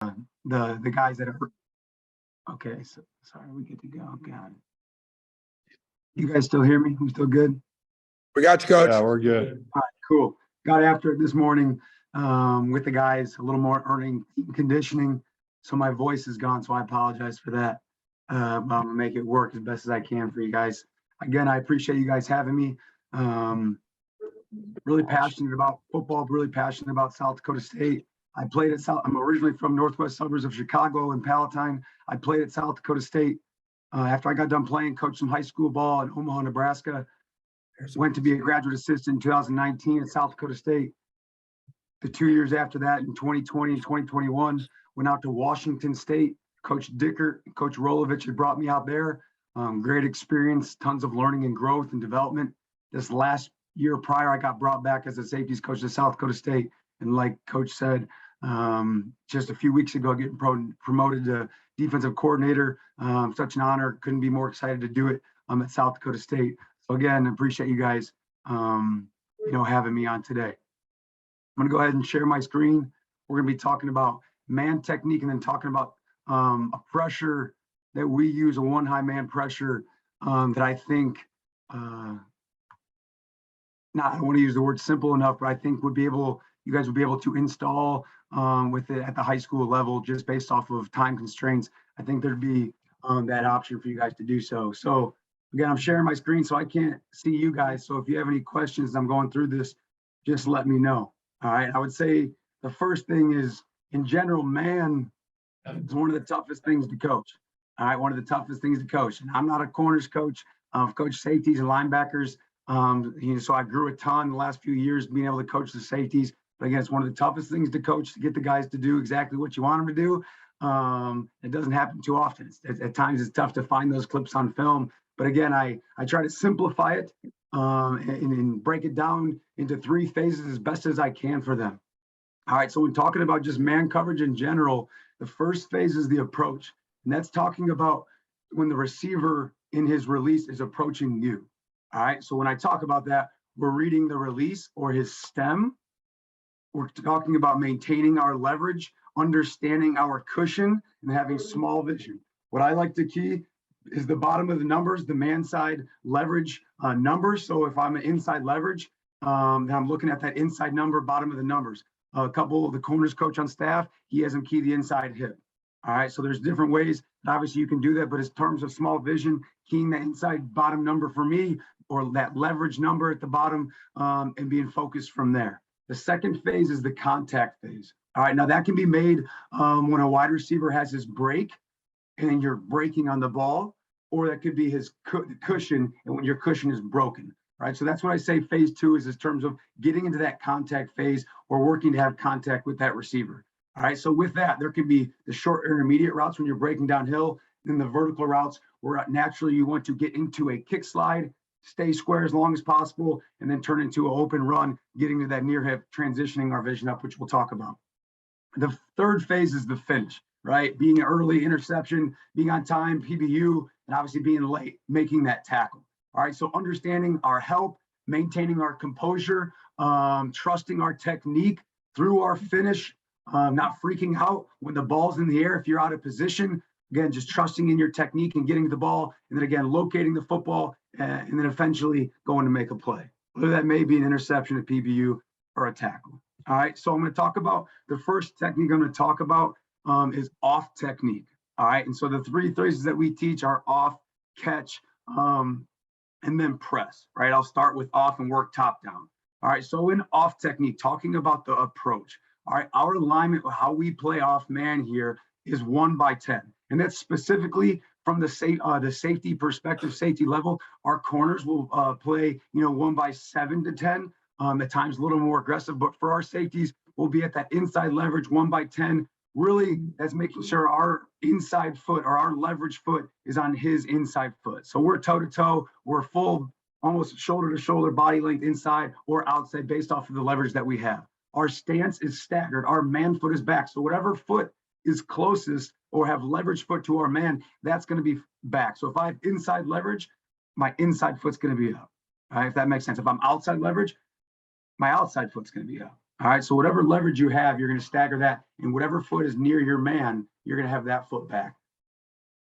the guys that are okay. So sorry, we get to go. God, you guys still hear me? We still good? We got you, Coach. Yeah, we're good. All right, cool. Got after it this morning with the guys, a little more earning conditioning. So my voice is gone, so I apologize for that. I'm gonna make it work as best as I can for you guys. Again, I appreciate you guys having me. Really passionate about football, really passionate about South Dakota State. I played at I'm originally from northwest suburbs of Chicago and Palatine. I played at South Dakota State. After I got done playing, coached some high school ball in Omaha, Nebraska. Went to be a graduate assistant in 2019 at South Dakota State. The 2 years after that, in 2020 and 2021, went out to Washington State. Coach Dickert, Coach Rolovich had brought me out there. Great experience, tons of learning and growth and development. This last year prior, I got brought back as a safeties coach to South Dakota State. And like Coach said, just a few weeks ago, getting promoted to defensive coordinator. Such an honor. Couldn't be more excited to do it at South Dakota State. So again, appreciate you guys, having me on today. I'm going to go ahead and share my screen. We're going to be talking about man technique and then talking about a pressure that we use, a one high man pressure that I think, I don't want to use the word simple enough, but I think you guys would be able to install with it at the high school level just based off of time constraints. I think there'd be that option for you guys to do so. So again, I'm sharing my screen so I can't see you guys. So if you have any questions, I'm going through this, just let me know. All right. I would say the first thing is, in general, man is one of the toughest things to coach. All right. One of the toughest things to coach. And I'm not a corners coach. I've coached safeties and linebackers. So I grew a ton the last few years being able to coach the safeties. But again, it's one of the toughest things to coach, to get the guys to do exactly what you want them to do. It doesn't happen too often. At times it's tough to find those clips on film. But again, I try to simplify it and break it down into 3 phases as best as I can for them. All right, so when talking about just man coverage in general, the first phase is the approach. And that's talking about when the receiver in his release is approaching you. All right, so when I talk about that, we're reading the release or his stem. We're talking about maintaining our leverage, understanding our cushion, and having small vision. What I like to key is the bottom of the numbers, the man side leverage numbers. So if I'm an inside leverage, I'm looking at that inside number, bottom of the numbers. A couple of the corners coach on staff, he has them key the inside hip. All right, so there's different ways that obviously you can do that, but in terms of small vision, keying the inside bottom number for me, or that leverage number at the bottom, and being focused from there. The second phase is the contact phase. All right, now that can be made when a wide receiver has his break and you're breaking on the ball, or that could be his cushion and when your cushion is broken. Right, so that's what I say phase 2 is in terms of getting into that contact phase or working to have contact with that receiver. All right, so with that, there can be the short intermediate routes when you're breaking downhill, then the vertical routes where naturally you want to get into a kick slide, stay square as long as possible, and then turn into an open run, getting to that near hip, transitioning our vision up, which we'll talk about. The third phase is the finish, right? Being an early interception, being on time, PBU, and obviously being late, making that tackle. All right, so understanding our help, maintaining our composure, trusting our technique through our finish, not freaking out when the ball's in the air. If you're out of position, again, just trusting in your technique and getting the ball, and then again, locating the football, and then eventually going to make a play. Whether that may be an interception, a PBU, or a tackle. All right, so I'm going to talk about the first technique I'm going to talk about is off technique. All right, and so the 3 phases that we teach are off, catch, and then press, right? I'll start with off and work top down. All right, so in off technique, talking about the approach. All right, our alignment, how we play off man here is 1 by 10. And that's specifically from the safety perspective, safety level. Our corners will play, 1 by 7 to 10. At times a little more aggressive, but for our safeties, we'll be at that inside leverage 1 by 10. Really, that's making sure our inside foot or our leverage foot is on his inside foot. So we're toe to toe, we're full, almost shoulder to shoulder, body length inside or outside based off of the leverage that we have. Our stance is staggered. Our man foot is back. So whatever foot is closest or have leverage foot to our man, that's going to be back. So if I have inside leverage, my inside foot's going to be up. All right, if that makes sense. If I'm outside leverage, my outside foot's going to be up. All right, so whatever leverage you have, you're going to stagger that, and whatever foot is near your man, you're going to have that foot back.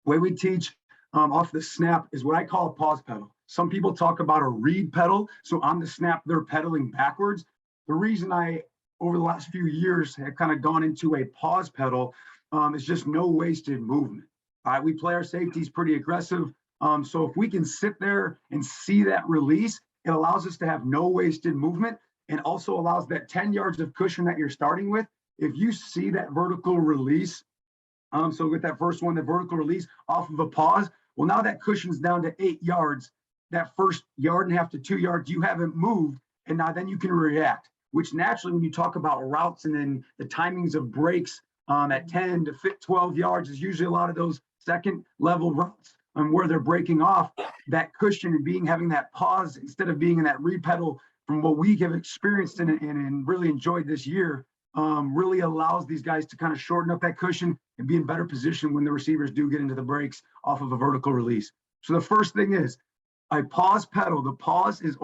The way we teach off the snap is what I call a pause pedal. Some people talk about a read pedal. So on the snap, they're pedaling backwards. The reason I, over the last few years, have kind of gone into a pause pedal is just no wasted movement. All right, we play our safeties pretty aggressive. So if we can sit there and see that release, it allows us to have no wasted movement, and also allows that 10 yards of cushion that you're starting with. If you see that vertical release, so with that first one, the vertical release off of a pause, well, now that cushion's down to 8 yards. That first yard and a half to 2 yards, you haven't moved, and now then you can react, which naturally, when you talk about routes and then the timings of breaks at 10 to 12 yards is usually a lot of those second level routes where they're breaking off. That cushion and having that pause instead of being in that read pedal, from what we have experienced and really enjoyed this year, really allows these guys to kind of shorten up that cushion and be in better position when the receivers do get into the breaks off of a vertical release. So the first thing is a pause pedal. The pause is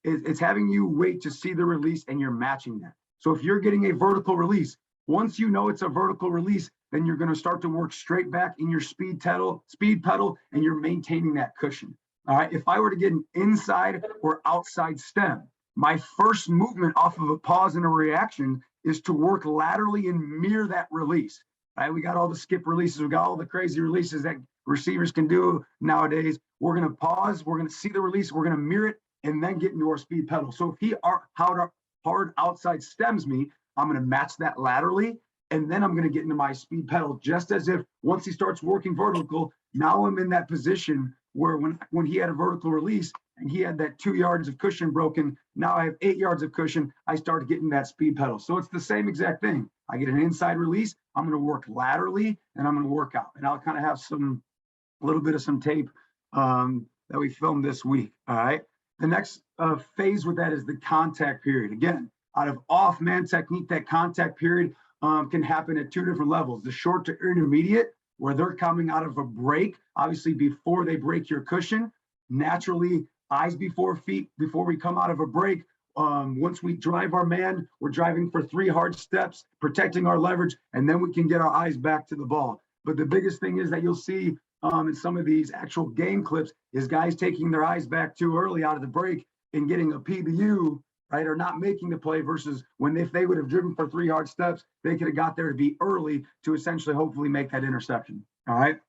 it's having you wait to see the release, and you're matching that. So if you're getting a vertical release, once you know it's a vertical release, then you're going to start to work straight back in your speed pedal, and you're maintaining that cushion. All right. If I were to get an inside or outside stem, my first movement off of a pause and a reaction is to work laterally and mirror that release. All right. We got all the skip releases. We got all the crazy releases that receivers can do nowadays. We're going to pause. We're going to see the release. We're going to mirror it and then get into our speed pedal. So if he hard outside stems me, I'm going to match that laterally, and then I'm going to get into my speed pedal, just as if once he starts working vertical, now I'm in that position where when he had a vertical release and he had that 2 yards of cushion broken, now I have 8 yards of cushion, I start getting that speed pedal. So it's the same exact thing. I get an inside release, I'm going to work laterally, and I'm going to work out. And I'll kind of have a little bit of some tape that we filmed this week. All right. The next phase with that is the contact period. Again, out of off man technique, that contact period can happen at two different levels. The short to intermediate, where they're coming out of a break, obviously before they break your cushion, naturally eyes before feet, before we come out of a break. Once we drive our man, we're driving for 3 hard steps, protecting our leverage, and then we can get our eyes back to the ball. But the biggest thing is that you'll see in some of these actual game clips is guys taking their eyes back too early out of the break and getting a PBU, right, or not making the play, versus when if they would have driven for 3 hard steps, they could have got there to be early to essentially hopefully make that interception. All right.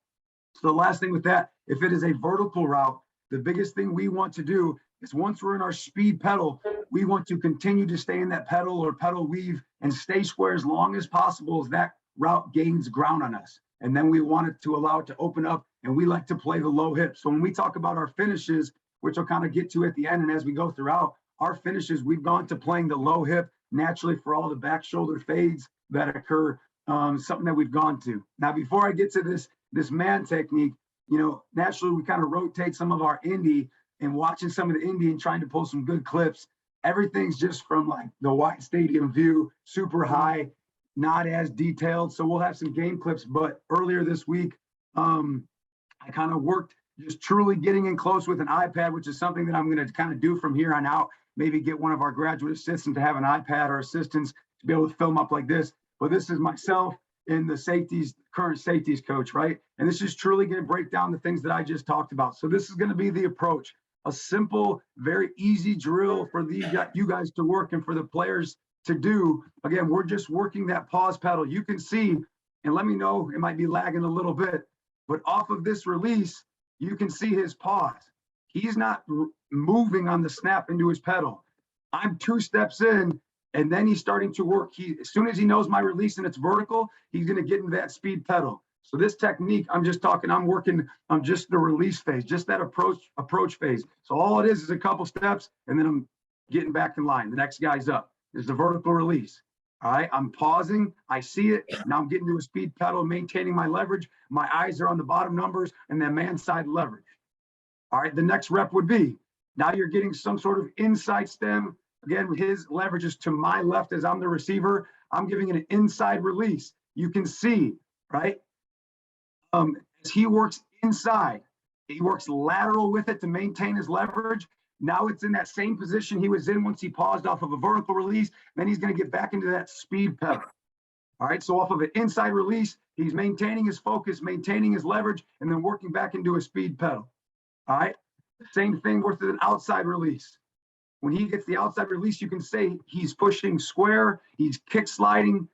So the last thing with that, if it is a vertical route, the biggest thing we want to do is once we're in our speed pedal, we want to continue to stay in that pedal or pedal weave and stay square as long as possible as that route gains ground on us. And then we want it to allow it to open up, and we like to play the low hip. So when we talk about our finishes, which I'll kind of get to at the end, and as we go throughout, our finishes, we've gone to playing the low hip naturally for all the back shoulder fades that occur, something that we've gone to. Now, before I get to this man technique, naturally we kind of rotate some of our indie, and watching some of the indie and trying to pull some good clips. Everything's just from like the wide stadium view, super high, not as detailed. So we'll have some game clips, but earlier this week, I kind of worked just truly getting in close with an iPad, which is something that I'm going to kind of do from here on out. Maybe get one of our graduate assistants to have an iPad, or assistants to be able to film up like this. But this is myself and the current safeties coach, right? And this is truly going to break down the things that I just talked about. So this is going to be the approach, a simple, very easy drill for you guys to work and for the players to do. Again, we're just working that pause pedal. You can see, and let me know, it might be lagging a little bit, but off of this release, you can see his pause. He's not moving on the snap into his pedal. I'm 2 steps in, and then he's starting to work. As soon as he knows my release and it's vertical, he's going to get into that speed pedal. So this technique, I'm working on just the release phase, just that approach phase. So all it is a couple steps, and then I'm getting back in line. The next guy's up. There's the vertical release. All right, I'm pausing. I see it. Now I'm getting to a speed pedal, maintaining my leverage. My eyes are on the bottom numbers and then man side leverage. All right, the next rep would be, now you're getting some sort of inside stem. Again, his leverage is to my left as I'm the receiver. I'm giving it an inside release. You can see, right? As he works inside, he works lateral with it to maintain his leverage. Now it's in that same position he was in once he paused off of a vertical release. Then he's going to get back into that speed pedal. All right, so off of an inside release, he's maintaining his focus, maintaining his leverage, and then working back into a speed pedal. All right, same thing with an outside release. When he gets the outside release, you can say he's pushing square, he's kick sliding,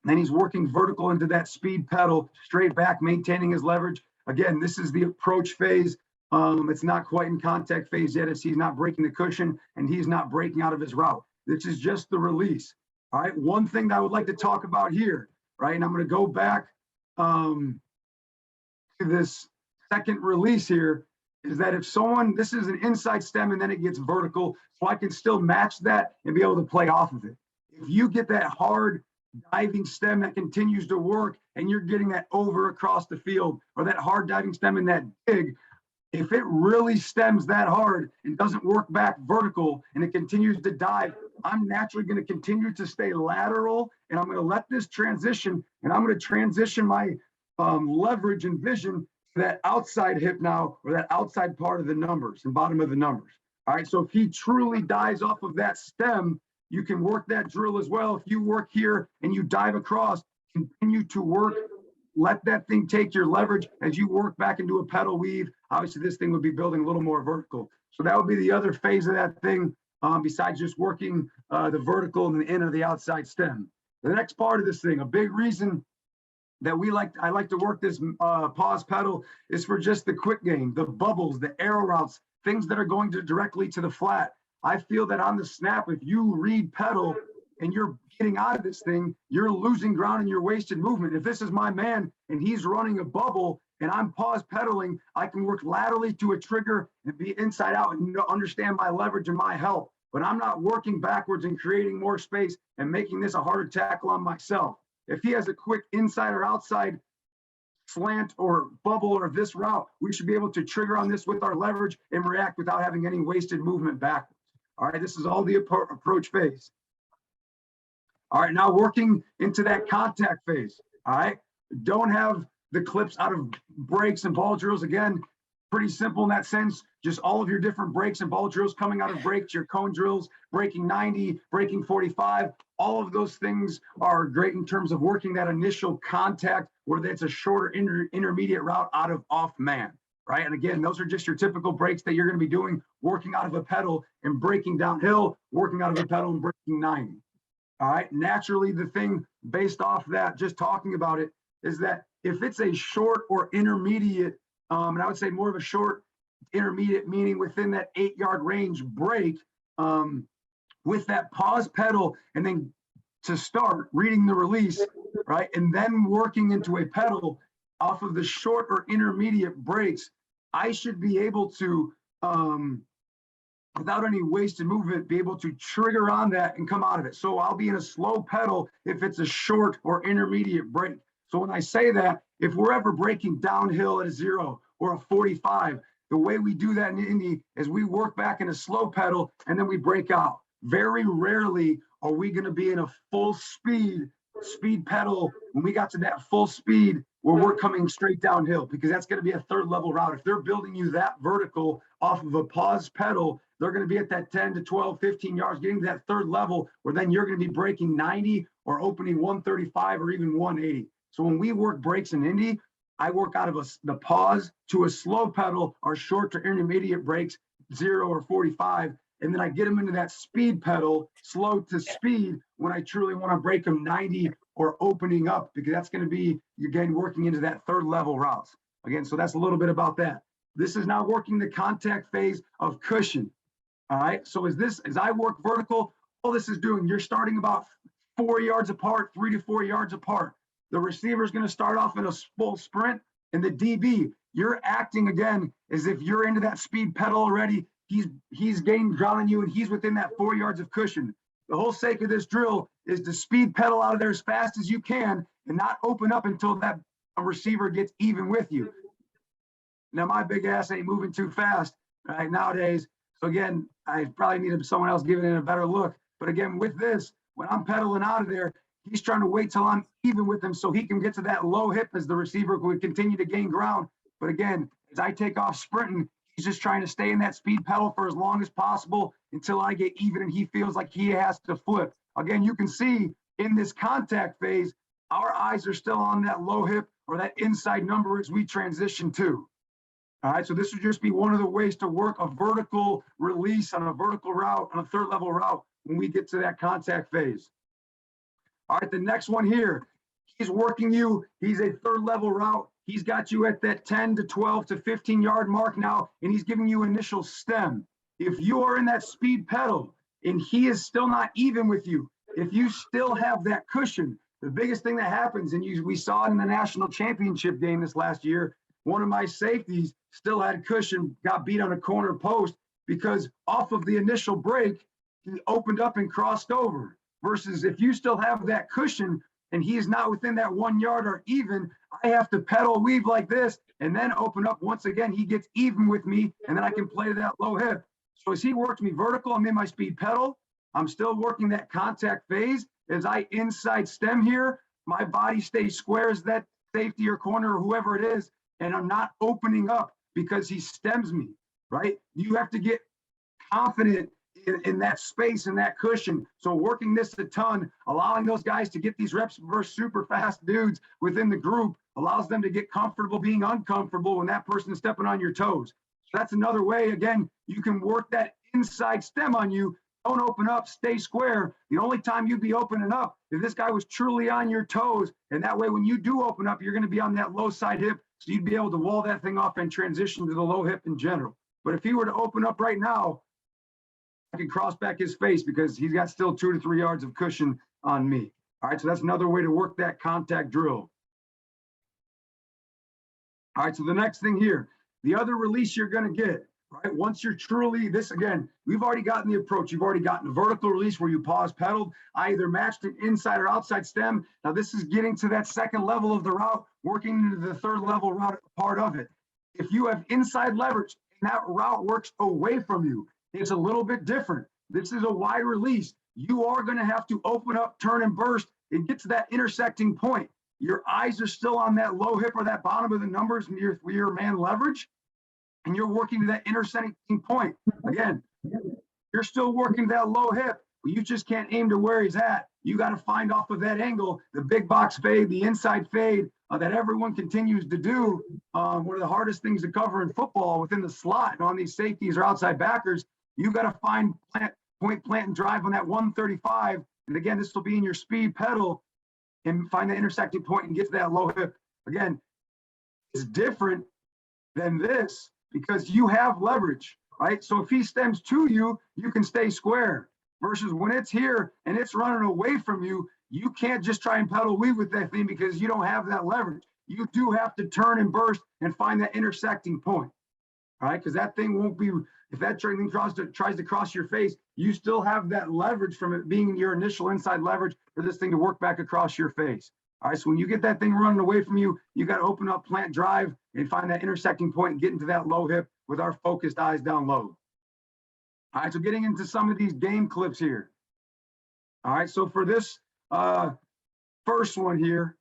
then he's working vertical into that speed pedal, straight back, maintaining his leverage. Again, this is the approach phase. It's not quite in contact phase yet, as he's not breaking the cushion and he's not breaking out of his route. This is just the release. All right, one thing that I would like to talk about here, right, and I'm going to go back to this second release here, is that if someone, this is an inside stem and then it gets vertical, so I can still match that and be able to play off of it. If you get that hard diving stem that continues to work and you're getting that over across the field, or that hard diving stem in that dig, if it really stems that hard and doesn't work back vertical and it continues to dive, I'm naturally going to continue to stay lateral, and I'm going to let this transition, and I'm going to transition my leverage and vision to that outside hip now, or that outside part of the numbers and bottom of the numbers. All right, so if he truly dives off of that stem, you can work that drill as well. If you work here and you dive across, continue to work, let that thing take your leverage as you work back into a pedal weave. Obviously, this thing would be building a little more vertical. So that would be the other phase of that thing, besides just working the vertical and the in or the outside stem. The next part of this thing, a big reason that I like to work this pause pedal is for just the quick game, the bubbles, the arrow routes, things that are going directly to the flat. I feel that on the snap, if you read pedal and you're getting out of this thing, you're losing ground in your wasted movement. If this is my man and he's running a bubble and I'm pause pedaling, I can work laterally to a trigger and be inside out and understand my leverage and my help. But I'm not working backwards and creating more space and making this a harder tackle on myself. If he has a quick inside or outside slant or bubble or this route, we should be able to trigger on this with our leverage and react without having any wasted movement backwards. All right, this is all the approach phase. All right, now working into that contact phase. All right, don't have the clips out of breaks and ball drills. Again, pretty simple in that sense. Just all of your different breaks and ball drills coming out of breaks, your cone drills, breaking 90, breaking 45. All of those things are great in terms of working that initial contact, whether it's a shorter intermediate route out of off man, right? And again, those are just your typical breaks that you're going to be doing, working out of a pedal and breaking downhill, working out of a pedal and breaking 90. All right, naturally, the thing based off that, just talking about it, is that if it's a short or intermediate, and I would say more of a short intermediate, meaning within that 8-yard range break, with that pause pedal, and then to start reading the release, right, and then working into a pedal off of the short or intermediate breaks, I should be able to, without any wasted movement, be able to trigger on that and come out of it. So I'll be in a slow pedal if it's a short or intermediate break. So when I say that, if we're ever breaking downhill at a 0 or a 45, the way we do that in Indy is we work back in a slow pedal and then we break out. Very rarely are we going to be in a full speed pedal when we got to that full speed where we're coming straight downhill, because that's going to be a third level route. If they're building you that vertical off of a pause pedal, they're going to be at that 10 to 12, 15 yards, getting to that third level where then you're going to be breaking 90 or opening 135 or even 180. So when we work breaks in Indy, I work out of the pause to a slow pedal or short to intermediate breaks, 0 or 45. And then I get them into that speed pedal, slow to speed, when I truly want to break them 90 or opening up, because that's going to be, again, working into that third level routes. Again, so that's a little bit about that. This is now working the contact phase of cushion. All right, so as I work vertical, all this is doing, you're starting about 4 yards apart, 3 to 4 yards apart. The receiver is going to start off in a full sprint, and the DB, you're acting again as if you're into that speed pedal already. He's gaining ground on you, and he's within that 4 yards of cushion. The whole sake of this drill is to speed pedal out of there as fast as you can and not open up until that receiver gets even with you. Now, my big ass ain't moving too fast right nowadays. So again, I probably need someone else giving it a better look. But again, with this, when I'm pedaling out of there, he's trying to wait till I'm even with him so he can get to that low hip as the receiver would continue to gain ground. But again, as I take off sprinting, He's just trying to stay in that speed pedal for as long as possible until I get even and he feels like he has to flip. Again, you can see in this contact phase, our eyes are still on that low hip or that inside number as we transition to. All right, so this would just be one of the ways to work a vertical release on a vertical route, on a third level route when we get to that contact phase. All right, the next one here, he's working you, he's a third level route. He's got you at that 10 to 12 to 15 yard mark now, and he's giving you initial stem. If you are in that speed pedal and he is still not even with you, if you still have that cushion, the biggest thing that happens, and we saw it in the national championship game this last year, one of my safeties still had cushion, got beat on a corner post because off of the initial break, he opened up and crossed over. Versus if you still have that cushion and he is not within that 1 yard or even, I have to pedal weave like this and then open up. Once again, he gets even with me and then I can play that low hip. So as he works me vertical, I'm in my speed pedal. I'm still working that contact phase. As I inside stem here, my body stays square as that safety or corner or whoever it is, and I'm not opening up because he stems me, right? You have to get confident in that space and that cushion. So working this a ton, allowing those guys to get these reps versus super fast dudes within the group allows them to get comfortable being uncomfortable when that person is stepping on your toes. So that's another way, again, you can work that inside stem on you. Don't open up, stay square. The only time you'd be opening up if this guy was truly on your toes. And that way, when you do open up, you're going to be on that low side hip. So you'd be able to wall that thing off and transition to the low hip in general. But if he were to open up right now, I can cross back his face because he's got still 2 to 3 yards of cushion on me. All right, so that's another way to work that contact drill. All right, so the next thing here, the other release you're going to get, right? Once you're truly, this again, we've already gotten the approach. You've already gotten a vertical release where you pause pedaled. I either matched an inside or outside stem. Now this is getting to that second level of the route, working into the third level route part of it. If you have inside leverage and that route works away from you, it's a little bit different. This is a wide release. You are going to have to open up, turn and burst and get to that intersecting point. Your eyes are still on that low hip or that bottom of the numbers near your man leverage. And you're working to that intersecting point. Again, you're still working that low hip, but you just can't aim to where he's at. You got to find off of that angle, the big box fade, the inside fade that everyone continues to do. One of the hardest things to cover in football within the slot and on these safeties or outside backers, you got to find point, plant, and drive on that 135. And again, this will be in your speed pedal and find the intersecting point and get to that low hip. Again, it's different than this because you have leverage, right? So if he stems to you, you can stay square. Versus when it's here and it's running away from you, you can't just try and pedal weave with that thing because you don't have that leverage. You do have to turn and burst and find that intersecting point, all right? Because that thing won't be, if that thing tries to cross your face, you still have that leverage from it being your initial inside leverage for this thing to work back across your face. All right, so when you get that thing running away from you, you got to open up, plant, drive, and find that intersecting point and get into that low hip with our focused eyes down low. All right, so getting into some of these game clips here. All right, so for this first one here,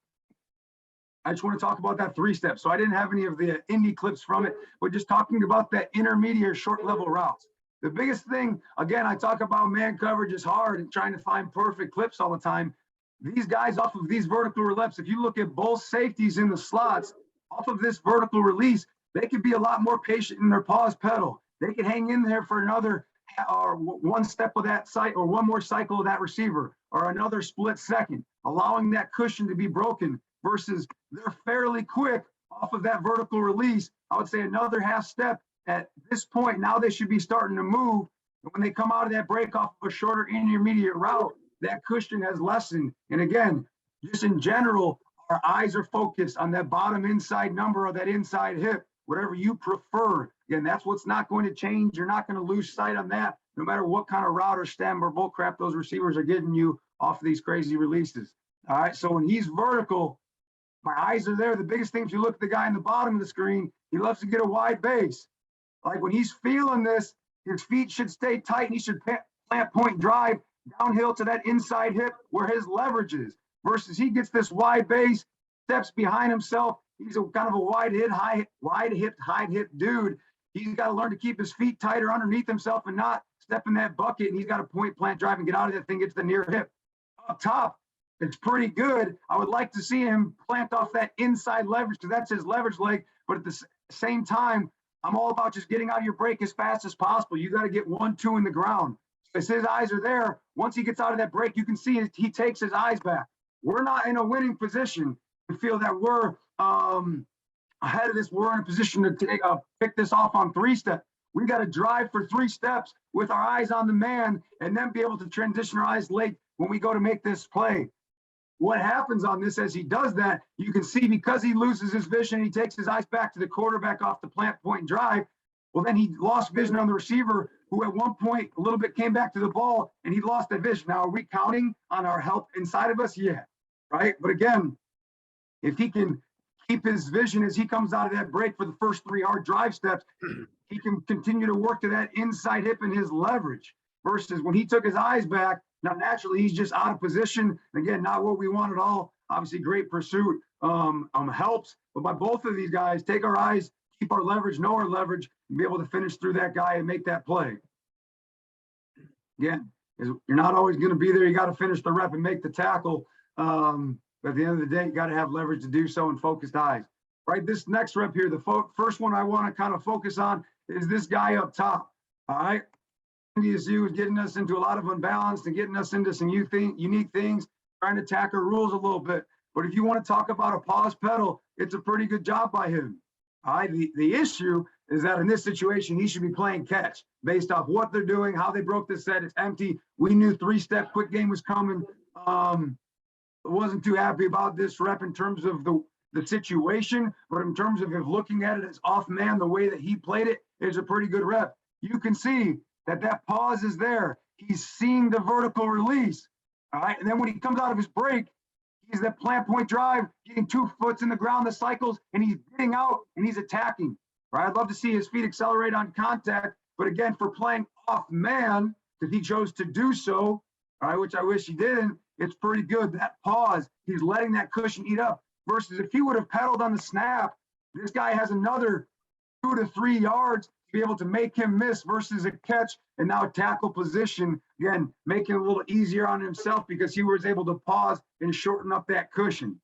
I just want to talk about that 3-step. So I didn't have any of the indie clips from it, but just talking about that intermediate short level routes. The biggest thing, again, I talk about man coverage is hard and trying to find perfect clips all the time. These guys off of these vertical releases, if you look at both safeties in the slots, off of this vertical release, they could be a lot more patient in their pause pedal. They could hang in there for another or one step of that site or one more cycle of that receiver or another split second, allowing that cushion to be broken versus they're fairly quick off of that vertical release. I would say another half step at this point. Now they should be starting to move. And when they come out of that break off of a shorter intermediate route, that cushion has lessened. And again, just in general, our eyes are focused on that bottom inside number or that inside hip, whatever you prefer. Again, that's what's not going to change. You're not going to lose sight on that, no matter what kind of route or stem or bull crap those receivers are getting you off of these crazy releases. All right, so when he's vertical, my eyes are there. The biggest thing, if you look at the guy in the bottom of the screen, he loves to get a wide base. Like when he's feeling this, his feet should stay tight and he should plant, point, drive downhill to that inside hip where his leverage is. Versus he gets this wide base, steps behind himself. He's a kind of a wide hipped, high hip dude. He's got to learn to keep his feet tighter underneath himself and not step in that bucket. And he's got to point, plant, drive, and get out of that thing, get to the near hip. Up top, it's pretty good. I would like to see him plant off that inside leverage because that's his leverage leg. But at the same time, I'm all about just getting out of your break as fast as possible. You got to get 1, 2 in the ground. As his eyes are there, once he gets out of that break, you can see he takes his eyes back. We're not in a winning position to feel that we're ahead of this. We're in a position to pick this off on 3 steps. We got to drive for 3 steps with our eyes on the man and then be able to transition our eyes late when we go to make this play. What happens on this as he does that, you can see because he loses his vision, he takes his eyes back to the quarterback off the plant, point, and drive. Well, then he lost vision on the receiver, who at one point a little bit came back to the ball, and he lost that vision. Now, are we counting on our help inside of us? Yeah, right? But again, if he can keep his vision as he comes out of that break for the first 3 hard drive steps, he can continue to work to that inside hip and his leverage. Versus when he took his eyes back, now naturally he's just out of position. Again, not what we want at all. Obviously, great pursuit helps. But by both of these guys, take our eyes, keep our leverage, know our leverage, and be able to finish through that guy and make that play. Again, you're not always going to be there. You got to finish the rep and make the tackle. But at the end of the day, you got to have leverage to do so and focused eyes. Right, this next rep here, the first one I want to kind of focus on is this guy up top. All right. NDSU is getting us into a lot of unbalanced and getting us into some unique things, trying to tack our rules a little bit. But if you want to talk about a pause pedal, it's a pretty good job by him. All right. The issue is that in this situation, he should be playing catch based off what they're doing, how they broke the set. It's empty. We knew 3-step quick game was coming. Wasn't too happy about this rep in terms of the situation, but in terms of looking at it as off man, the way that he played it is a pretty good rep. You can see that pause is there. He's seeing the vertical release. All right. And then when he comes out of his break, he's that plant point drive, getting 2 foot in the ground, the cycles, and he's getting out and he's attacking. Right. I'd love to see his feet accelerate on contact. But again, for playing off man, if he chose to do so, all right, which I wish he didn't, it's pretty good. That pause, he's letting that cushion eat up. Versus if he would have pedaled on the snap, this guy has another 2 to 3 yards to be able to make him miss versus a catch and now a tackle position. Again, making it a little easier on himself because he was able to pause and shorten up that cushion.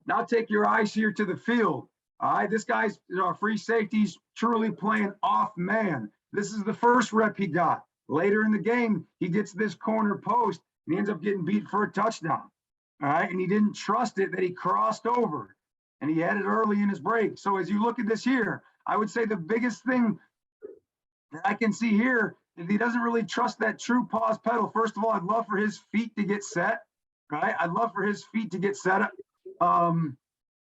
Now take your eyes here to the field. All right, this guy's free safety's truly playing off man. This is the first rep he got. Later in the game, he gets this corner post and he ends up getting beat for a touchdown. All right, and he didn't trust it that he crossed over and he had it early in his break. So as you look at this here, I would say the biggest thing that I can see here is he doesn't really trust that true pause pedal. First of all, I'd love for his feet to get set, right? I'd love for his feet to get set up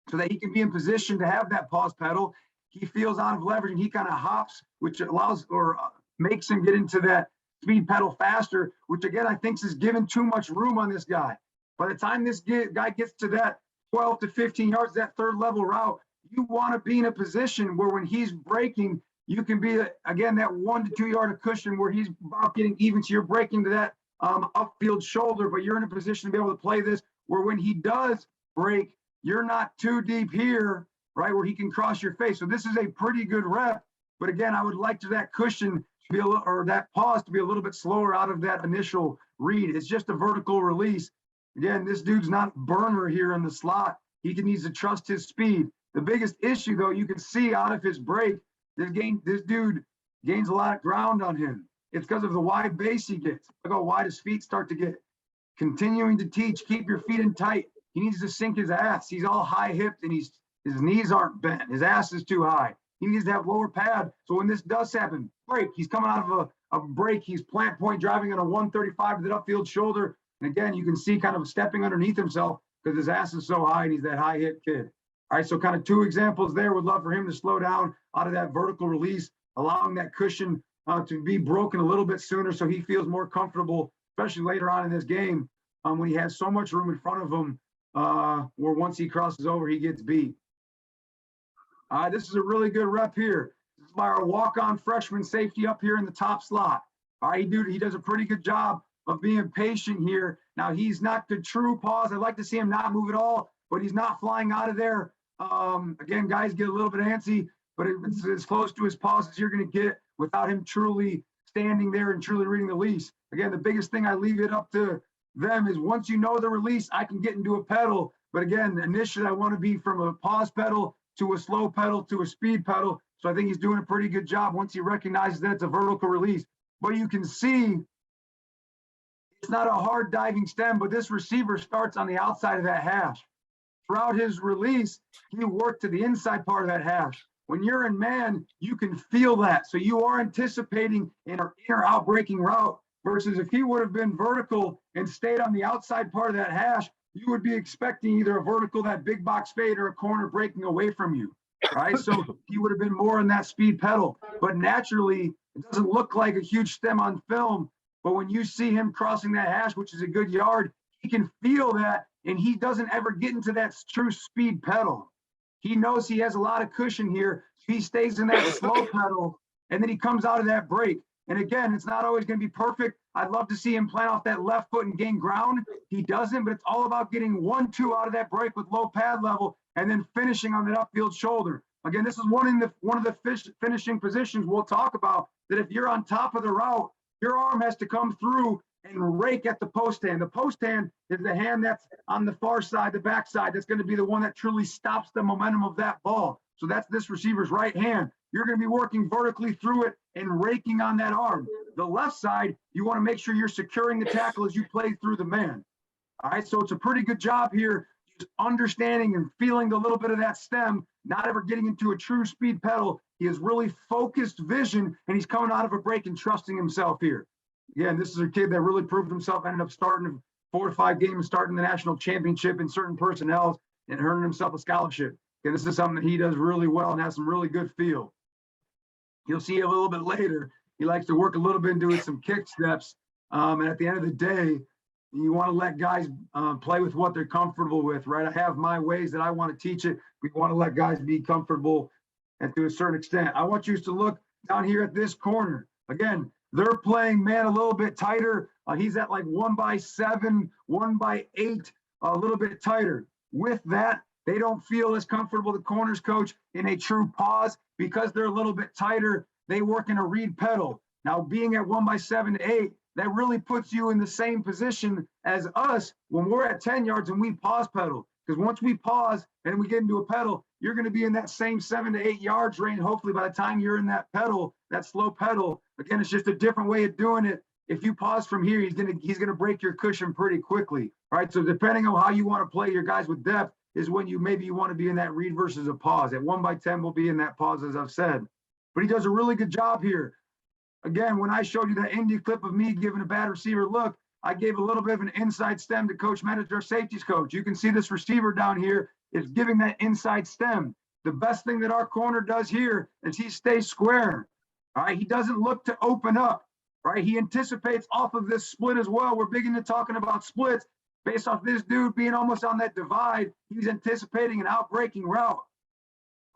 so that he can be in position to have that pause pedal. He feels out of leverage and he kind of hops, which allows or makes him get into that speed pedal faster, which again, I think is giving too much room on this guy. By the time this guy gets to that 12 to 15 yards, that 3rd level route, you want to be in a position where when he's breaking, you can be, again, that 1 to 2 yard of cushion where he's about getting even. So you're breaking to that upfield shoulder, but you're in a position to be able to play this where when he does break, you're not too deep here, right, where he can cross your face. So this is a pretty good rep. But again, I would like that cushion to be or that pause to be a little bit slower out of that initial read. It's just a vertical release. Again, this dude's not burner here in the slot. He needs to trust his speed. The biggest issue, though, you can see out of his break, this dude gains a lot of ground on him. It's because of the wide base he gets. Look how wide his feet start to get. Continuing to teach, keep your feet in tight. He needs to sink his ass. He's all high-hipped and his knees aren't bent. His ass is too high. He needs to have lower pad. So when this does happen, break. He's coming out of a break. He's plant point driving on a 135 to the upfield shoulder. And again, you can see kind of stepping underneath himself because his ass is so high and he's that high hit kid. All right, so kind of 2 examples there. Would love for him to slow down out of that vertical release, allowing that cushion to be broken a little bit sooner so he feels more comfortable, especially later on in this game when he has so much room in front of him where once he crosses over, he gets beat. This is a really good rep here. This is by our walk-on freshman safety up here in the top slot. All right, he does a pretty good job of being patient here. Now, he's not the true pause. I'd like to see him not move at all, but he's not flying out of there. Again, guys get a little bit antsy. but it's as close to his pause as you're going to get without him truly standing there and truly reading the release. Again, the biggest thing I leave it up to them is once you know the release, I can get into a pedal. But again, initially I want to be from a pause pedal to a slow pedal to a speed pedal. So I think he's doing a pretty good job once he recognizes that it's a vertical release. But you can see it's not a hard diving stem, but this receiver starts on the outside of that hash. Throughout his release, he worked to the inside part of that hash. When you're in man, you can feel that. So you are anticipating an inner out-breaking route versus if he would have been vertical and stayed on the outside part of that hash, you would be expecting either a vertical, that big box fade, or a corner breaking away from you, right? So he would have been more in that speed pedal. But naturally, it doesn't look like a huge stem on film. But when you see him crossing that hash, which is a good yard, he can feel that, and he doesn't ever get into that true speed pedal. He knows he has a lot of cushion here. So he stays in that slow pedal, and then he comes out of that break. And again, it's not always going to be perfect. I'd love to see him plant off that left foot and gain ground. He doesn't, but it's all about getting 1-2 out of that break with low pad level and then finishing on that upfield shoulder. Again, this is one of the finishing positions we'll talk about, that if you're on top of the route, your arm has to come through and rake at the post hand. The post hand is the hand that's on the far side, the back side. That's going to be the one that truly stops the momentum of that ball. So that's this receiver's right hand. You're going to be working vertically through it and raking on that arm. The left side, you want to make sure you're securing the tackle as you play through the man. All right, so it's a pretty good job here, just understanding and feeling the little bit of that stem, not ever getting into a true speed pedal. He has really focused vision, and he's coming out of a break and trusting himself here. Again, this is a kid that really proved himself, ended up starting 4 or 5 games, starting the national championship in certain personnel, and earning himself a scholarship. And this is something that he does really well and has some really good feel. You'll see a little bit later, he likes to work a little bit into doing some kick steps. And at the end of the day, you want to let guys play with what they're comfortable with, right? I have my ways that I want to teach it. We want to let guys be comfortable and to a certain extent. I want you to look down here at this corner. Again, they're playing man a little bit tighter. He's at like 1x7, 1x8, a little bit tighter. With that, they don't feel as comfortable, the corners coach, in a true pause because they're a little bit tighter. They work in a reed pedal. Now, being at 1x7 to 8, that really puts you in the same position as us when we're at 10 yards and we pause pedal. Because once we pause and we get into a pedal, you're going to be in that same 7 to 8 yards range. Hopefully, by the time you're in that pedal, that slow pedal, again, it's just a different way of doing it. If you pause from here, he's gonna break your cushion pretty quickly. All right. So depending on how you want to play your guys with depth is when you want to be in that read versus a pause. At 1x10, we'll be in that pause, as I've said. But he does a really good job here. Again, when I showed you that Indy clip of me giving a bad receiver look, I gave a little bit of an inside stem to Coach Meadows, our safeties coach. You can see this receiver down here is giving that inside stem. The best thing that our corner does here is he stays square. All right, he doesn't look to open up. Right, he anticipates off of this split as well. We're big into talking about splits. Based off this dude being almost on that divide, he's anticipating an outbreaking route.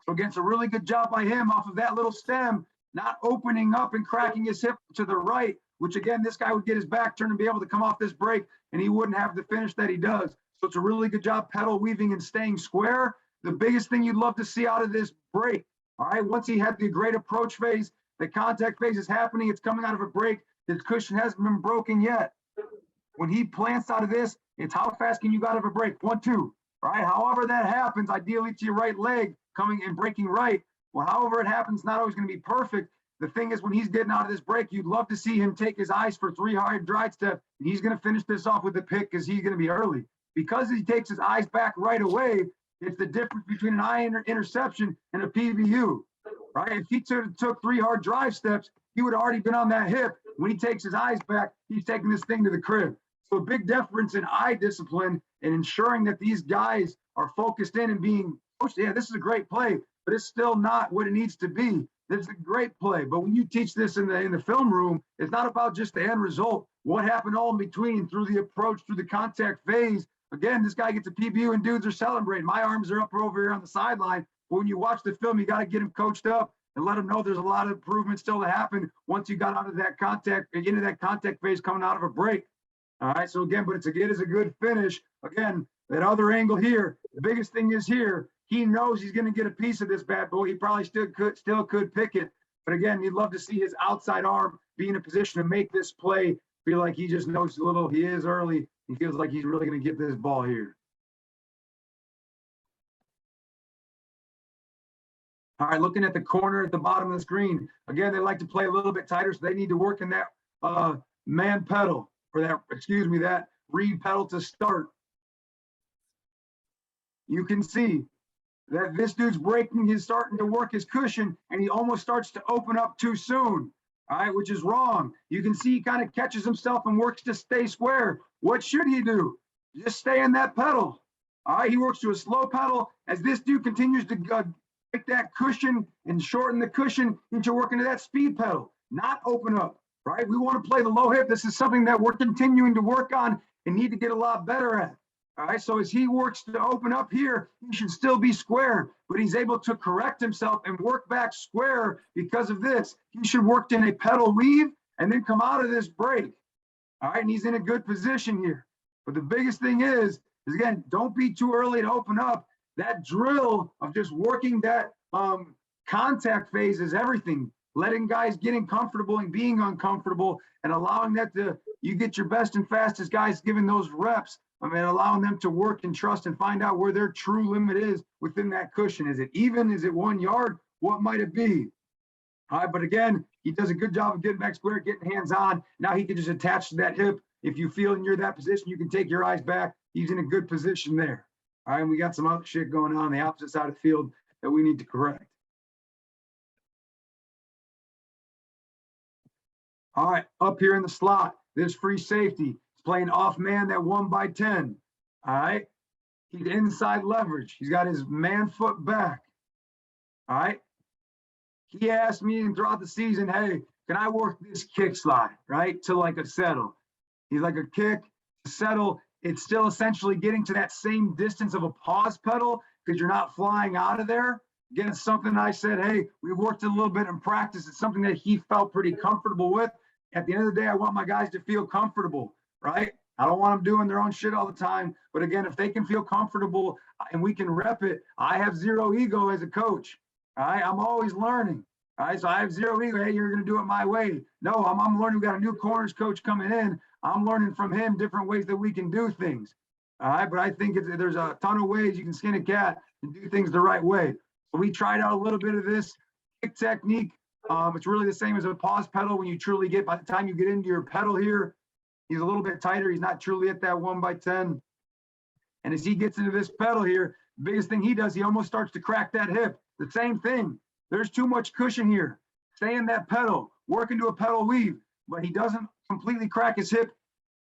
So again, it's a really good job by him off of that little stem, not opening up and cracking his hip to the right, which again, this guy would get his back turned and be able to come off this break, and he wouldn't have the finish that he does. So it's a really good job pedal weaving and staying square. The biggest thing you'd love to see out of this break, all right, once he had the great approach phase, the contact phase is happening, it's coming out of a break, his cushion hasn't been broken yet. When he plants out of this, it's how fast can you get out of a break? 1-2, right? However that happens, ideally to your right leg, coming and breaking right. Well, however it happens, not always going to be perfect. The thing is, when he's getting out of this break, you'd love to see him take his eyes for 3 hard drive step, and he's going to finish this off with a pick because he's going to be early. Because he takes his eyes back right away, it's the difference between an eye interception and a PBU, right? If he took 3 hard drive steps, he would have already been on that hip. When he takes his eyes back, he's taking this thing to the crib. So a big difference in eye discipline and ensuring that these guys are focused in and being, yeah, this is a great play, but it's still not what it needs to be. This is a great play. But when you teach this in the film room, it's not about just the end result. What happened all in between through the approach, through the contact phase. Again, this guy gets a PBU and dudes are celebrating. My arms are up over here on the sideline. But when you watch the film, you got to get him coached up and let him know there's a lot of improvement still to happen once you got out of that contact, into that contact phase coming out of a break. All right, so again, but it is a good finish. Again, that other angle here, The biggest thing is here, he knows he's going to get a piece of this bad boy. He probably still could pick it. But again, you'd love to see his outside arm be in a position to make this play. Feel like he just knows a little. He is early. He feels like he's really going to get this ball here. All right, looking at the corner at the bottom of the screen. Again, they like to play a little bit tighter, so they need to work in that man pedal, or that read pedal to start. You can see that this dude's breaking, he's starting to work his cushion, and he almost starts to open up too soon, all right, which is wrong. You can see he kind of catches himself and works to stay square. What should he do? Just stay in that pedal. All right, he works to a slow pedal as this dude continues to break that cushion and shorten the cushion into working to that speed pedal, not open up, right? We want to play the low hip. This is something that we're continuing to work on and need to get a lot better at. All right, so as he works to open up here, he should still be square, but he's able to correct himself and work back square because of this. He should work in a pedal weave and then come out of this break. All right, and he's in a good position here. But the biggest thing is again, don't be too early to open up. That drill of just working that contact phase is everything. Letting guys getting comfortable and being uncomfortable and allowing that you get your best and fastest guys giving those reps. I mean, allowing them to work and trust and find out where their true limit is within that cushion. Is it even? Is it 1 yard? What might it be? All right, but again, he does a good job of getting back square, getting hands on. Now he can just attach to that hip. If you feel in that position, you can take your eyes back. He's in a good position there. All right, and we got some other shit going on the opposite side of the field that we need to correct. All right, up here in the slot, this free safety. Playing off man, that 1x10. All right. He's inside leverage. He's got his man foot back. All right. He asked me throughout the season, hey, can I work this kick slide, right? To like a settle. He's like a kick, settle. It's still essentially getting to that same distance of a pause pedal because you're not flying out of there. Again, it's something I said, hey, we worked a little bit in practice. It's something that he felt pretty comfortable with. At the end of the day, I want my guys to feel comfortable. Right? I don't want them doing their own shit all the time. But again, if they can feel comfortable and we can rep it, I have zero ego as a coach. All right? I'm always learning. All right? So I have zero ego. Hey, you're going to do it my way. No, I'm learning. We got a new corners coach coming in. I'm learning from him different ways that we can do things. All right? But I think there's a ton of ways you can skin a cat and do things the right way. So we tried out a little bit of this kick technique. It's really the same as a pause pedal when you truly get, by the time you get into your pedal here, he's a little bit tighter. He's not truly at that 1x10. And as he gets into this pedal here, the biggest thing he does, he almost starts to crack that hip. The same thing. There's too much cushion here. Stay in that pedal, work into a pedal weave, but he doesn't completely crack his hip.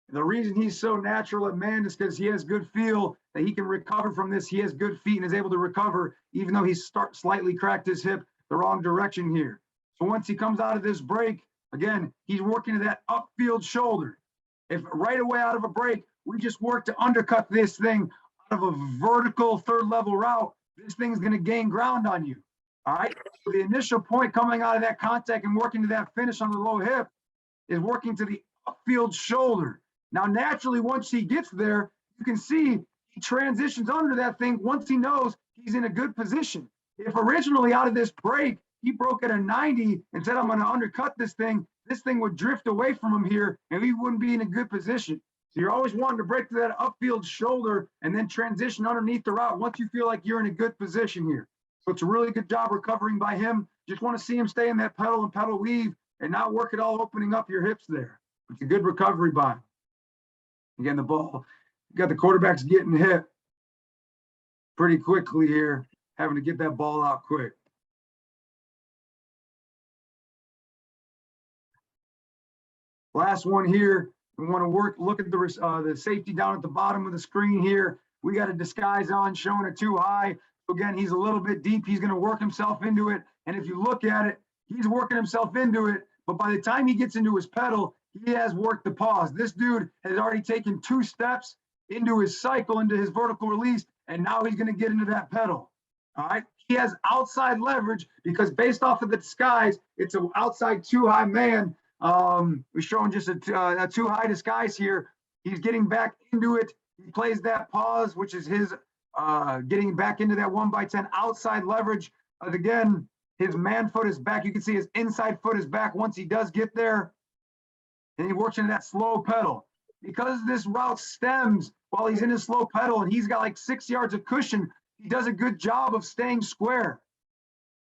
The reason he's so natural at man is because he has good feel that he can recover from this. He has good feet and is able to recover, even though he's slightly cracked his hip the wrong direction here. So once he comes out of this break, again, he's working to that upfield shoulder. If right away out of a break, we just work to undercut this thing out of a vertical third level route, this thing's going to gain ground on you. All right. So the initial point coming out of that contact and working to that finish on the low hip is working to the upfield shoulder. Now, naturally, once he gets there, you can see he transitions under that thing once he knows he's in a good position. If originally out of this break, he broke at a 90 and said, I'm going to undercut this thing would drift away from him here and we wouldn't be in a good position. So you're always wanting to break to that upfield shoulder and then transition underneath the route once you feel like you're in a good position here. So it's a really good job recovering by him. Just want to see him stay in that pedal and pedal weave and not work at all opening up your hips there. It's a good recovery by him. Again, the ball, you got the quarterbacks getting hit pretty quickly here, having to get that ball out quick. Last one here, we want to look at the safety down at the bottom of the screen here. We got a disguise on showing it too high. So again, he's a little bit deep. He's going to work himself into it. And if you look at it, he's working himself into it. But by the time he gets into his pedal, he has worked the pause. This dude has already taken 2 steps into his cycle, into his vertical release, and now he's going to get into that pedal. All right. He has outside leverage because based off of the disguise, it's an outside too high man. We're showing just a too high disguise here. He's getting back into it. He plays that pause, which is his getting back into that 1x10 outside leverage. Again, his man foot is back. You can see his inside foot is back once he does get there. And he works into that slow pedal. Because this route stems while he's in his slow pedal and he's got like 6 yards of cushion, he does a good job of staying square.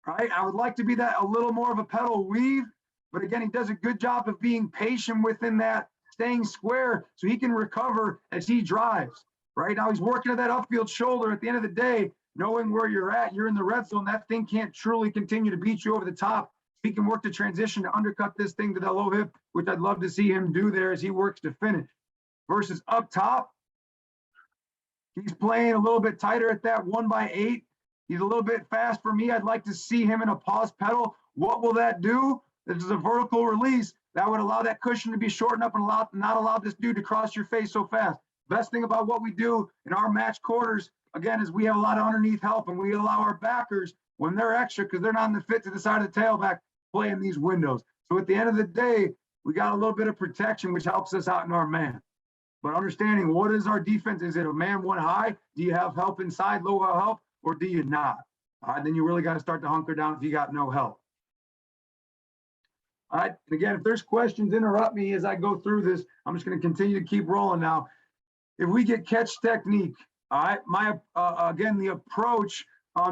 Right? I would like to be that a little more of a pedal weave, but again, he does a good job of being patient within that, staying square so he can recover as he drives. Right now, he's working at that upfield shoulder. At the end of the day, knowing where you're at, you're in the red zone. That thing can't truly continue to beat you over the top. He can work the transition to undercut this thing to the low hip, which I'd love to see him do there as he works to finish. Versus up top, he's playing a little bit tighter at that 1x8. He's a little bit fast for me. I'd like to see him in a pause pedal. What will that do? This is a vertical release. That would allow that cushion to be shortened up and not allow this dude to cross your face so fast. Best thing about what we do in our match quarters, again, is we have a lot of underneath help, and we allow our backers, when they're extra, because they're not in the fit to the side of the tailback, play in these windows. So at the end of the day, we got a little bit of protection, which helps us out in our man. But understanding what is our defense? Is it a man one high? Do you have help inside, low help, or do you not? All right, then you really got to start to hunker down if you got no help. All right, again, if there's questions, interrupt me as I go through this. I'm just going to continue to keep rolling now. If we get catch technique, all right, again, the approach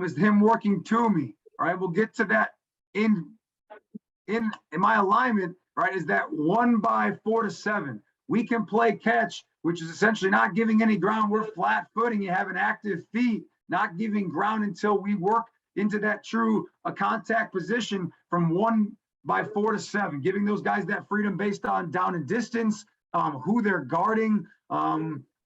is him working to me. All right, we'll get to that in my alignment, right, is that 1x4 to 7. We can play catch, which is essentially not giving any ground. We're flat footing. You have an active feet, not giving ground until we work into that true contact position from 1x4 to 7, giving those guys that freedom based on down and distance, who they're guarding,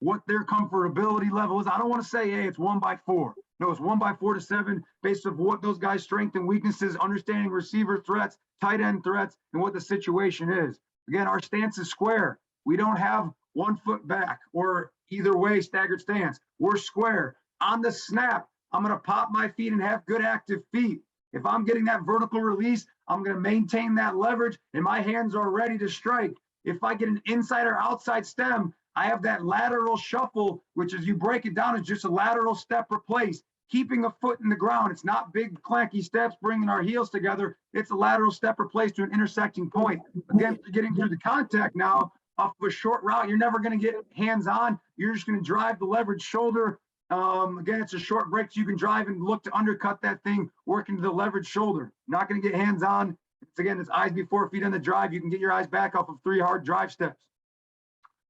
what their comfortability level is. I don't want to say, hey, it's 1x4. No, it's 1x4 to 7 based on what those guys' strengths and weaknesses, understanding receiver threats, tight end threats, and what the situation is. Again, our stance is square. We don't have 1 foot back or either way staggered stance. We're square. On the snap, I'm going to pop my feet and have good active feet. If I'm getting that vertical release, I'm going to maintain that leverage and my hands are ready to strike. If I get an inside or outside stem, I have that lateral shuffle, which as you break it down is just a lateral step replace, keeping a foot in the ground. It's not big clanky steps bringing our heels together. It's a lateral step replace to an intersecting point. Again, you're getting through the contact now off of a short route. You're never going to get hands on. You're just going to drive the leverage shoulder. Again, it's a short break, so you can drive and look to undercut that thing, working to the leverage shoulder. Not going to get hands on. It's eyes before feet on the drive. You can get your eyes back off of 3 hard drive steps.